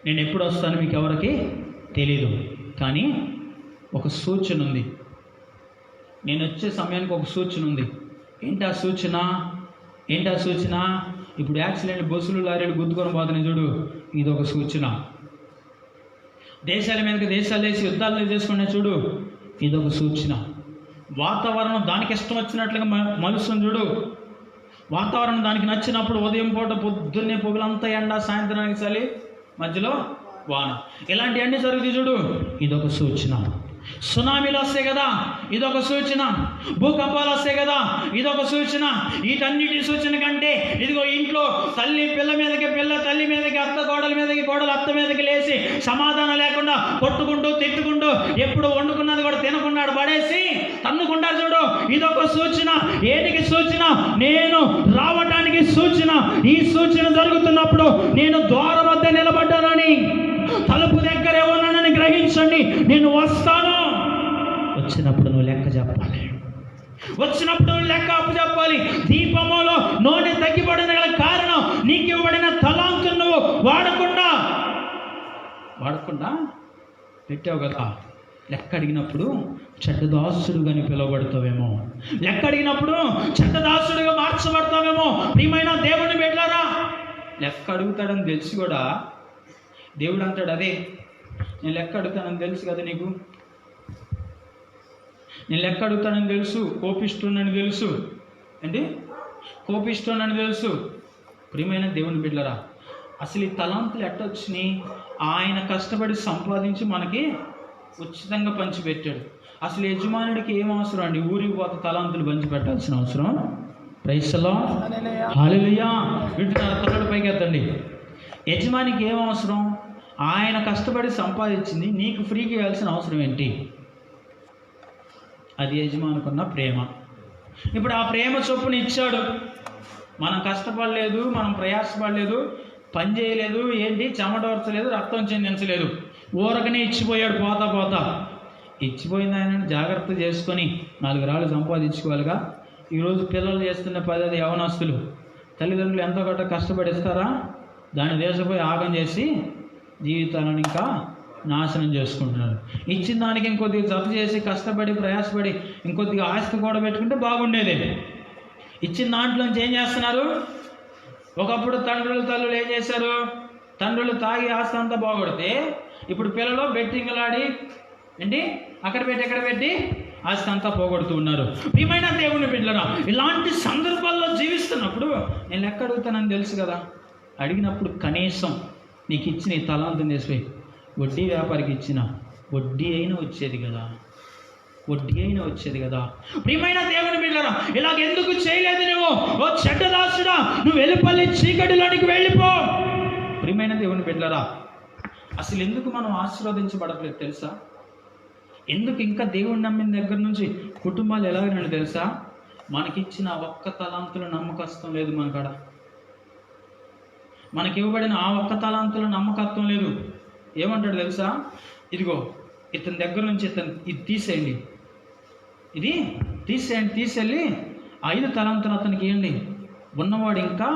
A: నేను ఎప్పుడు వస్తాను మీకు ఎవరికి తెలీదు, కానీ ఒక సూచన ఉంది. నేను వచ్చే సమయానికి ఒక సూచన ఉంది. ఏంటి ఆ సూచన? ఏంటి ఆ సూచన? ఇప్పుడు యాక్సిడెంట్ బస్సులు లారీలు గుద్దుకొని పోతున్నాయి చూడు, ఇది ఒక సూచన. దేశాల మీదకి దేశాలు వేసి యుద్ధాలు చేసుకునే చూడు, ఇదొక సూచన. వాతావరణం దానికి ఇష్టం వచ్చినట్లుగా మలుస్తుంది చూడు. వాతావరణం దానికి నచ్చినప్పుడు ఉదయం పూట పొద్దున్నే పొగలంతా ఎండ, సాయంత్రానికి చలి, మధ్యలో వాన, ఇలాంటివన్నీ జరుగుతాయి చూడు, ఇదొక సూచన. సునామీలు వస్తాయి కదా, ఇదొక సూచన. భూకంపాలు వస్తాయి కదా, ఇదొక సూచన. వీటన్నిటి సూచన కంటే ఇదిగో ఇంట్లో తల్లి పిల్ల మీదకి, పిల్ల తల్లి మీదకి, అత్త కోడల మీదకి, కోడలు అత్త మీదకి లేచి సమాధానం లేకుండా కొట్టుకుంటూ తిట్టుకుంటూ ఎప్పుడు వండుకున్నది కూడా తినకున్నాడు పడేసి తన్నుకుంటారు చూడు, ఇదొక సూచన. ఏటికి సూచన? నేను రావటానికి సూచన. ఈ సూచన జరుగుతున్నప్పుడు నేను ద్వారం వద్ద నిలబడ్డానని, తలుపు దగ్గరే ఉన్నానని గ్రహించండి. నేను వస్తాను. వచ్చినప్పుడు నువ్వు లెక్క చెప్పాలి. వచ్చినప్పుడు నువ్వు లెక్క అప్పు చెప్పాలి. దీపములో నూనె తగ్గిపడిన కారణం నీకు ఇవ్వబడిన తలాంతు నువ్వు వాడకుండా పెట్టావు కదా. లెక్క అడిగినప్పుడు చెడ్డదాసుడుగా పిలువబడతావేమో. లెక్క అడిగినప్పుడు చెడ్డదాసుడుగా మార్చబడతావేమో. ప్రియమైన దేవుని బిడ్డలారా, లెక్క అడుగుతాడని తెలిసి కూడా దేవుడు అంటాడు, అదే నేను లెక్క అడుగుతానని తెలుసు కదా నీకు, నేను లెక్క అడుగుతానని తెలుసు, కోపిస్తున్నానని తెలుసు, అంటే కోపిస్తున్నానని తెలుసు. ప్రియమైన దేవుని బిడ్డలారా, అసలు ఈ తలాంతులు ఎట్టొచ్చినాయి? ఆయన కష్టపడి సంపాదించి మనకి ఉచితంగా పంచిపెట్టాడు. అసలు యజమానుడికి ఏం అవసరం అండి? ఊరికి పోతే తలాంతులు పంచిపెట్టాల్సిన అవసరం? ప్రైస్ ది లార్డ్, హల్లెలూయా. వింటున్నారా? తలలు పైకి ఎత్తండి. యజమానికి ఏం అవసరం? ఆయన కష్టపడి సంపాదించింది నీకు ఫ్రీకి ఇవ్వాల్సిన అవసరం ఏంటి? అది యజమానుకున్న ప్రేమ. ఇప్పుడు ఆ ప్రేమ చొప్పున ఇచ్చాడు. మనం కష్టపడలేదు, మనం ప్రయాసపడలేదు, పని చేయలేదు, ఏంటి చెమటోర్చలేదు, రక్తం చెందించలేదు, ఊరకనే ఇచ్చిపోయాడు. పోతా ఇచ్చిపోయింది ఆయన జాగ్రత్త చేసుకొని 4 రాళ్ళు సంపాదించుకోవాలిగా. ఈరోజు పిల్లలు చేస్తున్న పద్ధతి యవనస్తులు తల్లిదండ్రులు ఎంతో గట్ట కష్టపడి ఇస్తారా, దాన్ని దేశపోయి ఆగం చేసి జీవితాలను ఇంకా నాశనం చేసుకుంటున్నారు. ఇచ్చిన దానికి ఇంకొద్దిగా జత చేసి కష్టపడి ప్రయాసపడి ఇంకొద్దిగా ఆస్తి కూడా పెట్టుకుంటే బాగుండేది. ఇచ్చిన దాంట్లోంచి ఏం చేస్తున్నారు? ఒకప్పుడు తల్లులు ఏం చేశారు? తండ్రులు తాగి ఆస్తి అంతా బాగొడితే ఇప్పుడు పిల్లలు బెట్టింగ్లాడి ఏంటి అక్కడ పెట్టి ఆస్తి అంతా పోగొడుతూ ఉన్నారు. ప్రియమైన దేవుని బిడ్డలారా, ఇలాంటి సందర్భాల్లో జీవిస్తున్నప్పుడు నేను లెక్క అడుగుతానని తెలుసు కదా. అడిగినప్పుడు కనీసం నీకు ఇచ్చిన ఈ తలాంతం చేసిపోయి వడ్డీ వ్యాపారికి ఇచ్చిన వడ్డీ అయినా వచ్చేది కదా. ప్రియమైన దేవుని బిడ్డలారా, ఇలాగ ఎందుకు చేయలేదు నువ్వు? ఓ చెడ్డదాసుడా, నువ్వు వెలుపల్లి చీకటిలోనికి వెళ్ళిపో. ప్రియమైన దేవుని బిడ్డలారా, అసలు ఎందుకు మనం ఆశీర్వదించబడట్లేదు తెలుసా? ఎందుకు ఇంకా దేవుని నమ్మిన దగ్గర నుంచి కుటుంబాలు ఎలాగైనా తెలుసా? మనకిచ్చిన ఒక్క తలాంతుల నమ్మకత్వం లేదు మనకాడ. మనకి ఇవ్వబడిన ఆ ఒక్క తలాంతుల నమ్మకత్వం లేదు. ఏమంటాడు తెలుసా? ఇదిగో ఇతని దగ్గర నుంచి ఇది తీసేయండి, ఇది తీసేయండి, తీసుకెళ్ళి 5 తలాంతులు అతనికి ఇవ్వండి. ఉన్నవాడు ఇంకా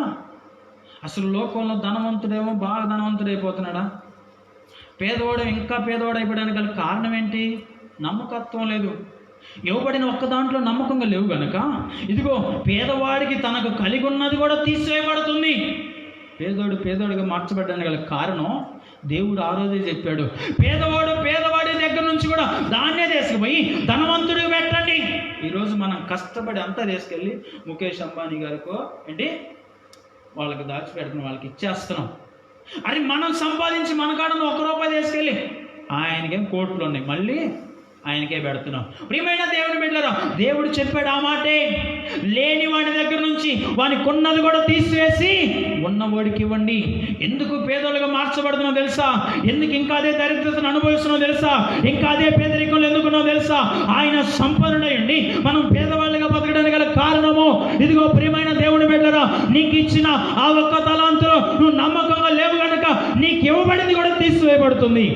A: అసలు లోకంలో ధనవంతుడేమో బాగా ధనవంతుడైపోతున్నాడా, పేదవాడు ఇంకా పేదవాడు అయిపోవడానికి గల కారణం ఏంటి? నమ్మకత్వం లేదు. ఇవ్వబడిన ఒక్క దాంట్లో నమ్మకంగా లేవు గనక ఇదిగో పేదవాడికి తనకు కలిగి ఉన్నది కూడా తీసివేయబడుతుంది. పేదోడిగా మార్చబడడానికి గల కారణం దేవుడు ఆ రోజే చెప్పాడు, పేదవాడి దగ్గర నుంచి కూడా దాన్నే తీసుకుపోయి ధనవంతుడికి పెట్టండి. ఈరోజు మనం కష్టపడి అంతా తీసుకెళ్ళి ముఖేష్ అంబానీ గారికో ఏంటి వాళ్ళకి దాచిపెడుతున్నాం, వాళ్ళకి ఇచ్చేస్తున్నాం. అది మనం సంపాదించి మన కాడను ₹1 తీసుకెళ్ళి ఆయనకేం కోట్లు ఉన్నాయి, మళ్ళీ ఆయనకే పెడుతున్నాం. ప్రియమైన దేవుని బిడ్డలారా, దేవుడు చెప్పాడు ఆ మాటే, లేని వాడి దగ్గర నుంచి వానికి ఉన్నది కూడా తీసివేసి ఉన్నవాడికి ఇవ్వండి. ఎందుకు పేదలుగా మార్చబడుతున్నావు తెలుసా? ఎందుకు ఇంకా అదే దరిద్రతను అనుభవిస్తున్నావు తెలుసా? ఇంకా అదే పేదరికంలో ఎందుకున్నావు తెలుసా? ఆయన సంపన్నుడయ్యండి మనం పేదవాళ్ళుగా బతకడానికి గల కారణము ఇదిగో ప్రియమైన దేవుని బిడ్డలారా, నీకు ఇచ్చిన ఆ ఒక్క తలాంతులో నువ్వు నమ్మకంగా లేవు కనుక నీకు ఇవ్వబడింది కూడా తీసివేయబడుతుంది.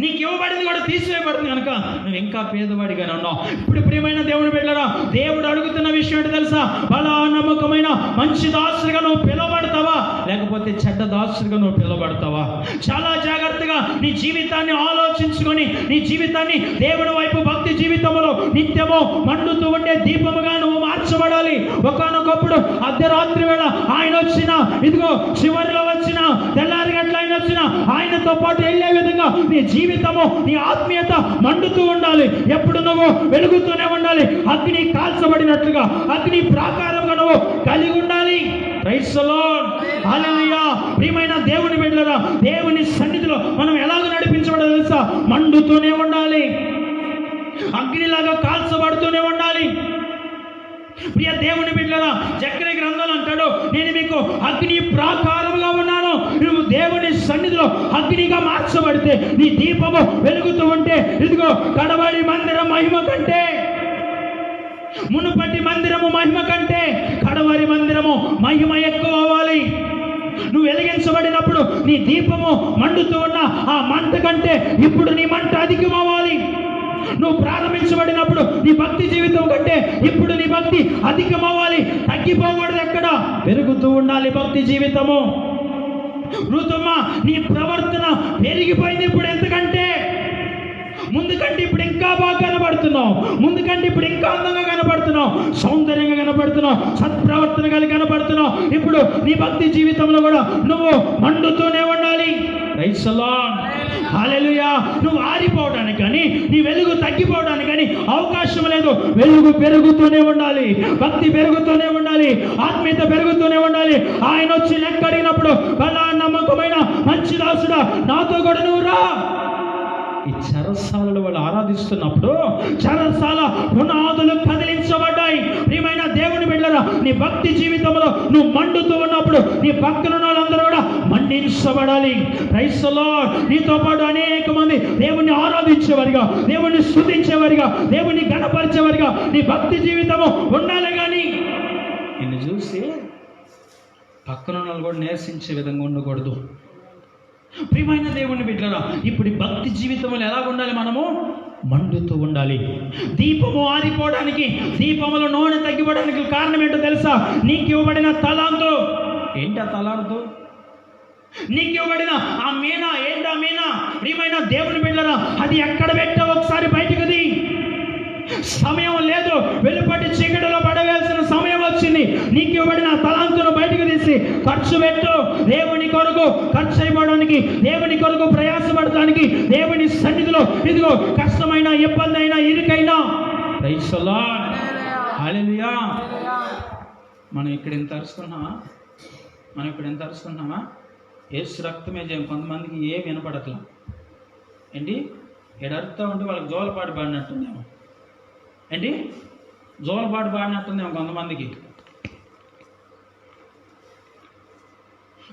A: నీకు ఇవ్వబడింది కూడా తీసివేయబడుతుంది కనుక నువ్వు ఇంకా పేదవాడిగానే ఉన్నావు. ఇప్పుడు ప్రియమైన దేవుని బిడ్డలారా, దేవుడు అడుగుతున్న విషయం ఏంటి తెలుసా? బలా నమ్మకమైన మంచి దాసుడిగా నువ్వు పిలువబడతావా, లేకపోతే చెడ్డ దాసుడిగా నువ్వు పిలువబడతావా? చాలా జాగ్రత్తగా నీ జీవితాన్ని ఆలోచించుకొని నీ జీవితాన్ని దేవుని వైపు భక్తి జీవితంలో నిత్యము మండుతూ ఉండే దీపముగా నువ్వు మార్చబడాలి. ఒకానొకప్పుడు అర్ధరాత్రి వేళ ఆయన వచ్చినా, ఇదిగో చివరిలో వచ్చినా, తెల్లారి గంటల ఆయన వచ్చినా ఆయనతో పాటు వెళ్ళే విధంగా నీ జీవితము నీ ఆత్మీయత మండుతూ ఉండాలి. ఎప్పుడు నువ్వు వెలుగుతూనే ఉండాలి. అగ్ని కాల్చబడినట్లుగా అగ్ని ప్రాకారంగా నువ్వు కలిగి ఉండాలి. ప్రైజ్ ది లార్డ్, హల్లెలూయా. ప్రియమైన దేవుని బిడ్డలారా, దేవుని సన్నిధిలో మనం ఎలాగ నడిపించబడాలో తెలుసా? మండుతూనే ఉండాలి, అగ్నిలాగా కాల్చబడుతూనే ఉండాలి. ప్రియ దేవుని బిడ్డలారా, జకర్యా గ్రంథంలో అంటాడు, నేను మీకు అగ్ని ప్రాకారముగా ఉన్నాను. నువ్వు దేవుని సన్నిధిలో అగ్నిగా మార్చబడితే నీ దీపము వెలుగుతూ ఉంటే ఇదిగో కడవడి మందిరం మహిమ కంటే, మునుపటి మందిరము మహిమ కంటే కడవరి మందిరము మహిమ ఎక్కువ అవ్వాలి. నువ్వు వెలిగించబడినప్పుడు నీ దీపము మండుతూ ఉన్న ఆ మంట కంటే ఇప్పుడు నీ మంట అధికం అవ్వాలి. నువ్వు ప్రారంభించబడినప్పుడు నీ భక్తి జీవితం కంటే ఇప్పుడు నీ భక్తి అధికం అవ్వాలి. తగ్గిపోకూడదు, ఎక్కడ పెరుగుతూ ఉండాలి భక్తి జీవితము. ఋతుమ్మ, నీ ప్రవర్తన పెరిగిపోయింది ఇప్పుడు. ఎంతకంటే ముందుకంటే ఇప్పుడు ఇంకా బాగా కనబడుతున్నావు, ముందుకంటే ఇప్పుడు ఇంకా అందంగా కనబడుతున్నావు, సౌందర్యంగా కనబడుతున్నావు, సత్ప్రవర్తన కలిగి కనబడుతున్నావు. ఇప్పుడు నీ భక్తి జీవితంలో కూడా నువ్వు మండుతూనే ఉండాలి. ప్రైజ్ ది లార్డ్, హల్లెలూయా. నువ్వు ఆరిపోవడానికి కానీ నీ వెలుగు తగ్గిపోవడానికి కానీ అవకాశం లేదు. వెలుగు పెరుగుతూనే ఉండాలి, భక్తి పెరుగుతూనే ఉండాలి, ఆత్మీయత పెరుగుతూనే ఉండాలి. ఆయన వచ్చి లెక్క అడిగినప్పుడు బలా నమ్మకమైన మంచి దాసుడా నాతో కూడా నువ్వు రా. ఈ చెరసాలలో వాళ్ళు ఆరాధిస్తున్నప్పుడు చెరసాల పునాదులు కదిలించబడ్డాయి. ప్రియమైన దేవుని బిడ్డలారా, నీ భక్తి జీవితంలో నువ్వు మండుతూ ఉన్నప్పుడు నీ పక్కన వాళ్ళందరూ కూడా మండించబడాలి. Praise the lord. నీతో పాటు అనేక మంది దేవుణ్ణి ఆరాధించేవారిగా, దేవుణ్ణి స్తుతించేవారిగా, దేవుణ్ణి గణపరిచేవారిగా నీ భక్తి జీవితము ఉండాలి. కానీ నిన్ను చూసి పక్కన వాళ్ళు కూడా నిరసించే విధంగా ఉండకూడదు. ప్రియమైన దేవుని బిడ్డలారా, ఇప్పుడు ఈ భక్తి జీవితంలో ఎలా ఉండాలి? మనము మండుతూ ఉండాలి. దీపము ఆరిపోవడానికి, దీపములో నూనె తగ్గిపోవడానికి కారణం ఏంటో తెలుసా? నీకు ఇవ్వబడిన తలాంతు. ఏంటి ఆ తలాంతు? నీకు ఇవ్వబడిన ఆ మీనా. ఏంటి ఆ మీనా? ప్రియమైన దేవుని బిడ్డలారా, అది ఎక్కడ పెట్టావు ఒకసారి బయటకు ది. సమయం లేదు, వెలుపటి చీకటిలో పడవేయాల్సిన సమయం వచ్చింది. నీకు ఇవ్వబడిన తలాంతును బయటకు తీసి ఖర్చు పెట్టు. దేవుని కొరకు ఖర్చు అయిపోవడానికి, దేవుని కొరకు ప్రయాసపడటానికి, దేవుని సన్నిధిలో ఇదిగో కష్టమైన, ఇబ్బంది అయినా, ఇరుకైనా. ప్రైజ్ ది లార్డ్, హల్లెలూయా. మనం ఇక్కడ ఎంత అరుచుకున్నామా? యేసు రక్తమే జయం. కొంతమందికి ఏం వినపడట్లా. ఏంటి ఎడరుతూ ఉంటే వాళ్ళకి జోలపాటు పాడినట్టుందేమో. ఏంటి జోలపాటు పాడినట్టుందేమో కొంతమందికి.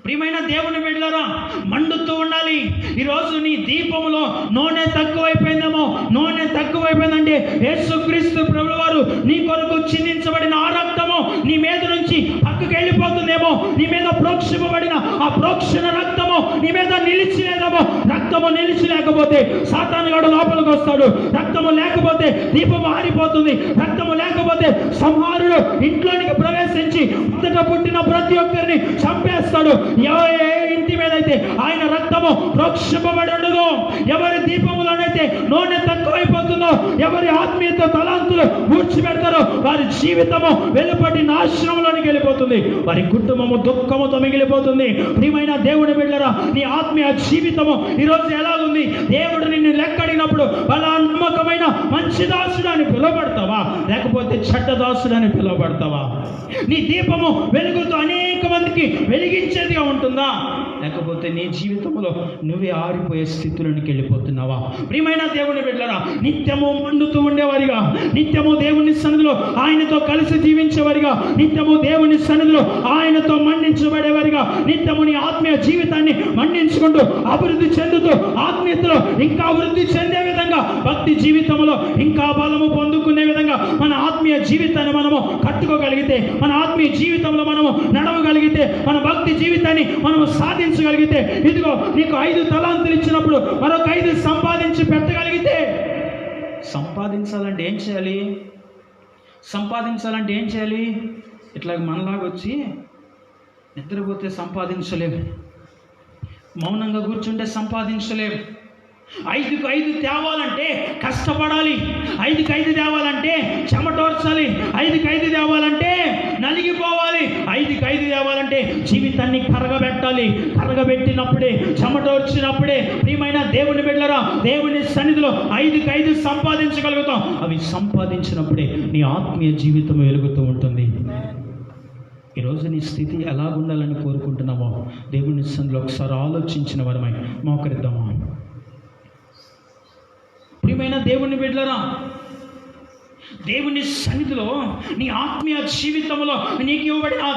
A: ప్రియమైన దేవుని బిడ్డలారా, మండుతూ ఉండాలి. ఈరోజు నీ దీపములో నూనె తక్కువైపోయిందేమో. నూనె తక్కువైపోయిందంటే యేసుక్రీస్తు ప్రభువారు నీ కొరకు చిందించబడిన ఆ రక్తము నీ మీద నుంచి పక్కకి వెళ్ళిపోతుందేమో, నీ మీద ప్రోక్షింపబడిన ఆ ప్రోక్షణ రక్తము నీ మీద నిలిచిలేదేమో. రక్తము నిలిచి లేకపోతే సాతానుగాడు లోపలికి వస్తాడు. రక్తము లేకపోతే దీపము ఆరిపోతుంది. రక్తము లేకపోతే సంహారుడు ఇంట్లోనికి ప్రవేశించి మొదట పుట్టిన ప్రతి ఒక్కరిని చంపేస్తాడు. ఏ ఇంటి మీద అయితే ఆయన రక్తము ప్రోక్షింపబడి ఉండదో, ఎవరి దీపములోనైతే నూనె తక్కువైపోతుందో, ఎవరి ఆత్మీయత తలాంతులు ఊడ్చిపెడతారో వారి జీవితము వెలుపటి నాశనంలోనికి వెళ్ళిపోతుంది. వారి కుటుంబము దుఃఖముతో మిగిలిపోతుంది. ప్రియమైన దేవుని బిడ్డలారా, నీ ఆత్మీయ జీవితము ఈరోజు ఎలాగుంది? దేవుడు నిన్ను లెక్కడినప్పుడు అలా నమ్మకమైన మంచి దాసుడు అని పిలువబడతావా, లేకపోతే చెడ్డ దాసుడు అని పిలువబడతావా? నీ దీపము వెలుగుతూ అనేక మందికి వెలిగించేదిగా ఉంటుందా, లేకపోతే నీ జీవితంలో నువ్వే ఆరిపోయే స్థితిలోనికి వెళ్ళిపోతున్నావా? ప్రియమైన దేవుని బిడ్డలారా, నిత్యము మండుతూ ఉండేవారిగా, నిత్యము దేవుని సన్నిధిలో ఆయనతో కలిసి జీవించేవారిగా, నిత్యము దేవుని సన్నిధిలో ఆయనతో మండించబడేవారిగా, నిత్యము నీ ఆత్మీయ జీవితాన్ని మండించుకుంటూ అభివృద్ధి చెందుతూ ఆత్మీయతలో ఇంకా అభివృద్ధి చెందే విధంగా, భక్తి జీవితంలో ఇంకా బలము పొందుకునే విధంగా మన ఆత్మీయ జీవితాన్ని మనము కట్టుకోగలిగితే, మన ఆత్మీయ జీవితంలో మనము నడవగలిగితే, మన భక్తి జీవితాన్ని మనము సాధించగలిగితే, ఇదిగో నీకు 5 తలాంతులు ఇచ్చినప్పుడు మరొక 5 సంపాదించి పెట్టగలిగితే, సంపాదించాలంటే ఏం చేయాలి? సంపాదించాలంటే ఏం చేయాలి? ఇట్లా మనలాగా వచ్చి నిద్రపోతే సంపాదించలేము, మౌనంగా కూర్చుంటే సంపాదించలేము. 5కు 5 తేవాలంటే కష్టపడాలి. 5కు 5 తేవాలంటే చెమటోర్చాలి. 5కు 5 తేవాలంటే నలిగిపోవాలి. 5కు 5 తేవాలంటే జీవితాన్ని కరగబెట్టాలి. కరగబెట్టినప్పుడే, చెమటోర్చినప్పుడే ప్రియమైన దేవుని బిడ్డలారా, దేవుని సన్నిధిలో 5కు 5 సంపాదించగలుగుతాం. అవి సంపాదించినప్పుడే నీ ఆత్మీయ జీవితం వెలుగుతూ ఉంటుంది. ఈరోజు నీ స్థితి ఎలాగుండాలని కోరుకుంటున్నామో దేవుని సన్నిధిలో ఒకసారి ఆలోచించిన వారమై మోకరిద్దామా? ప్రియమైన దేవుని బిడ్డలారా, దేవుని సన్నిధిలో నీ ఆత్మీయ జీవితంలో నీకు ఇవ్వబడిన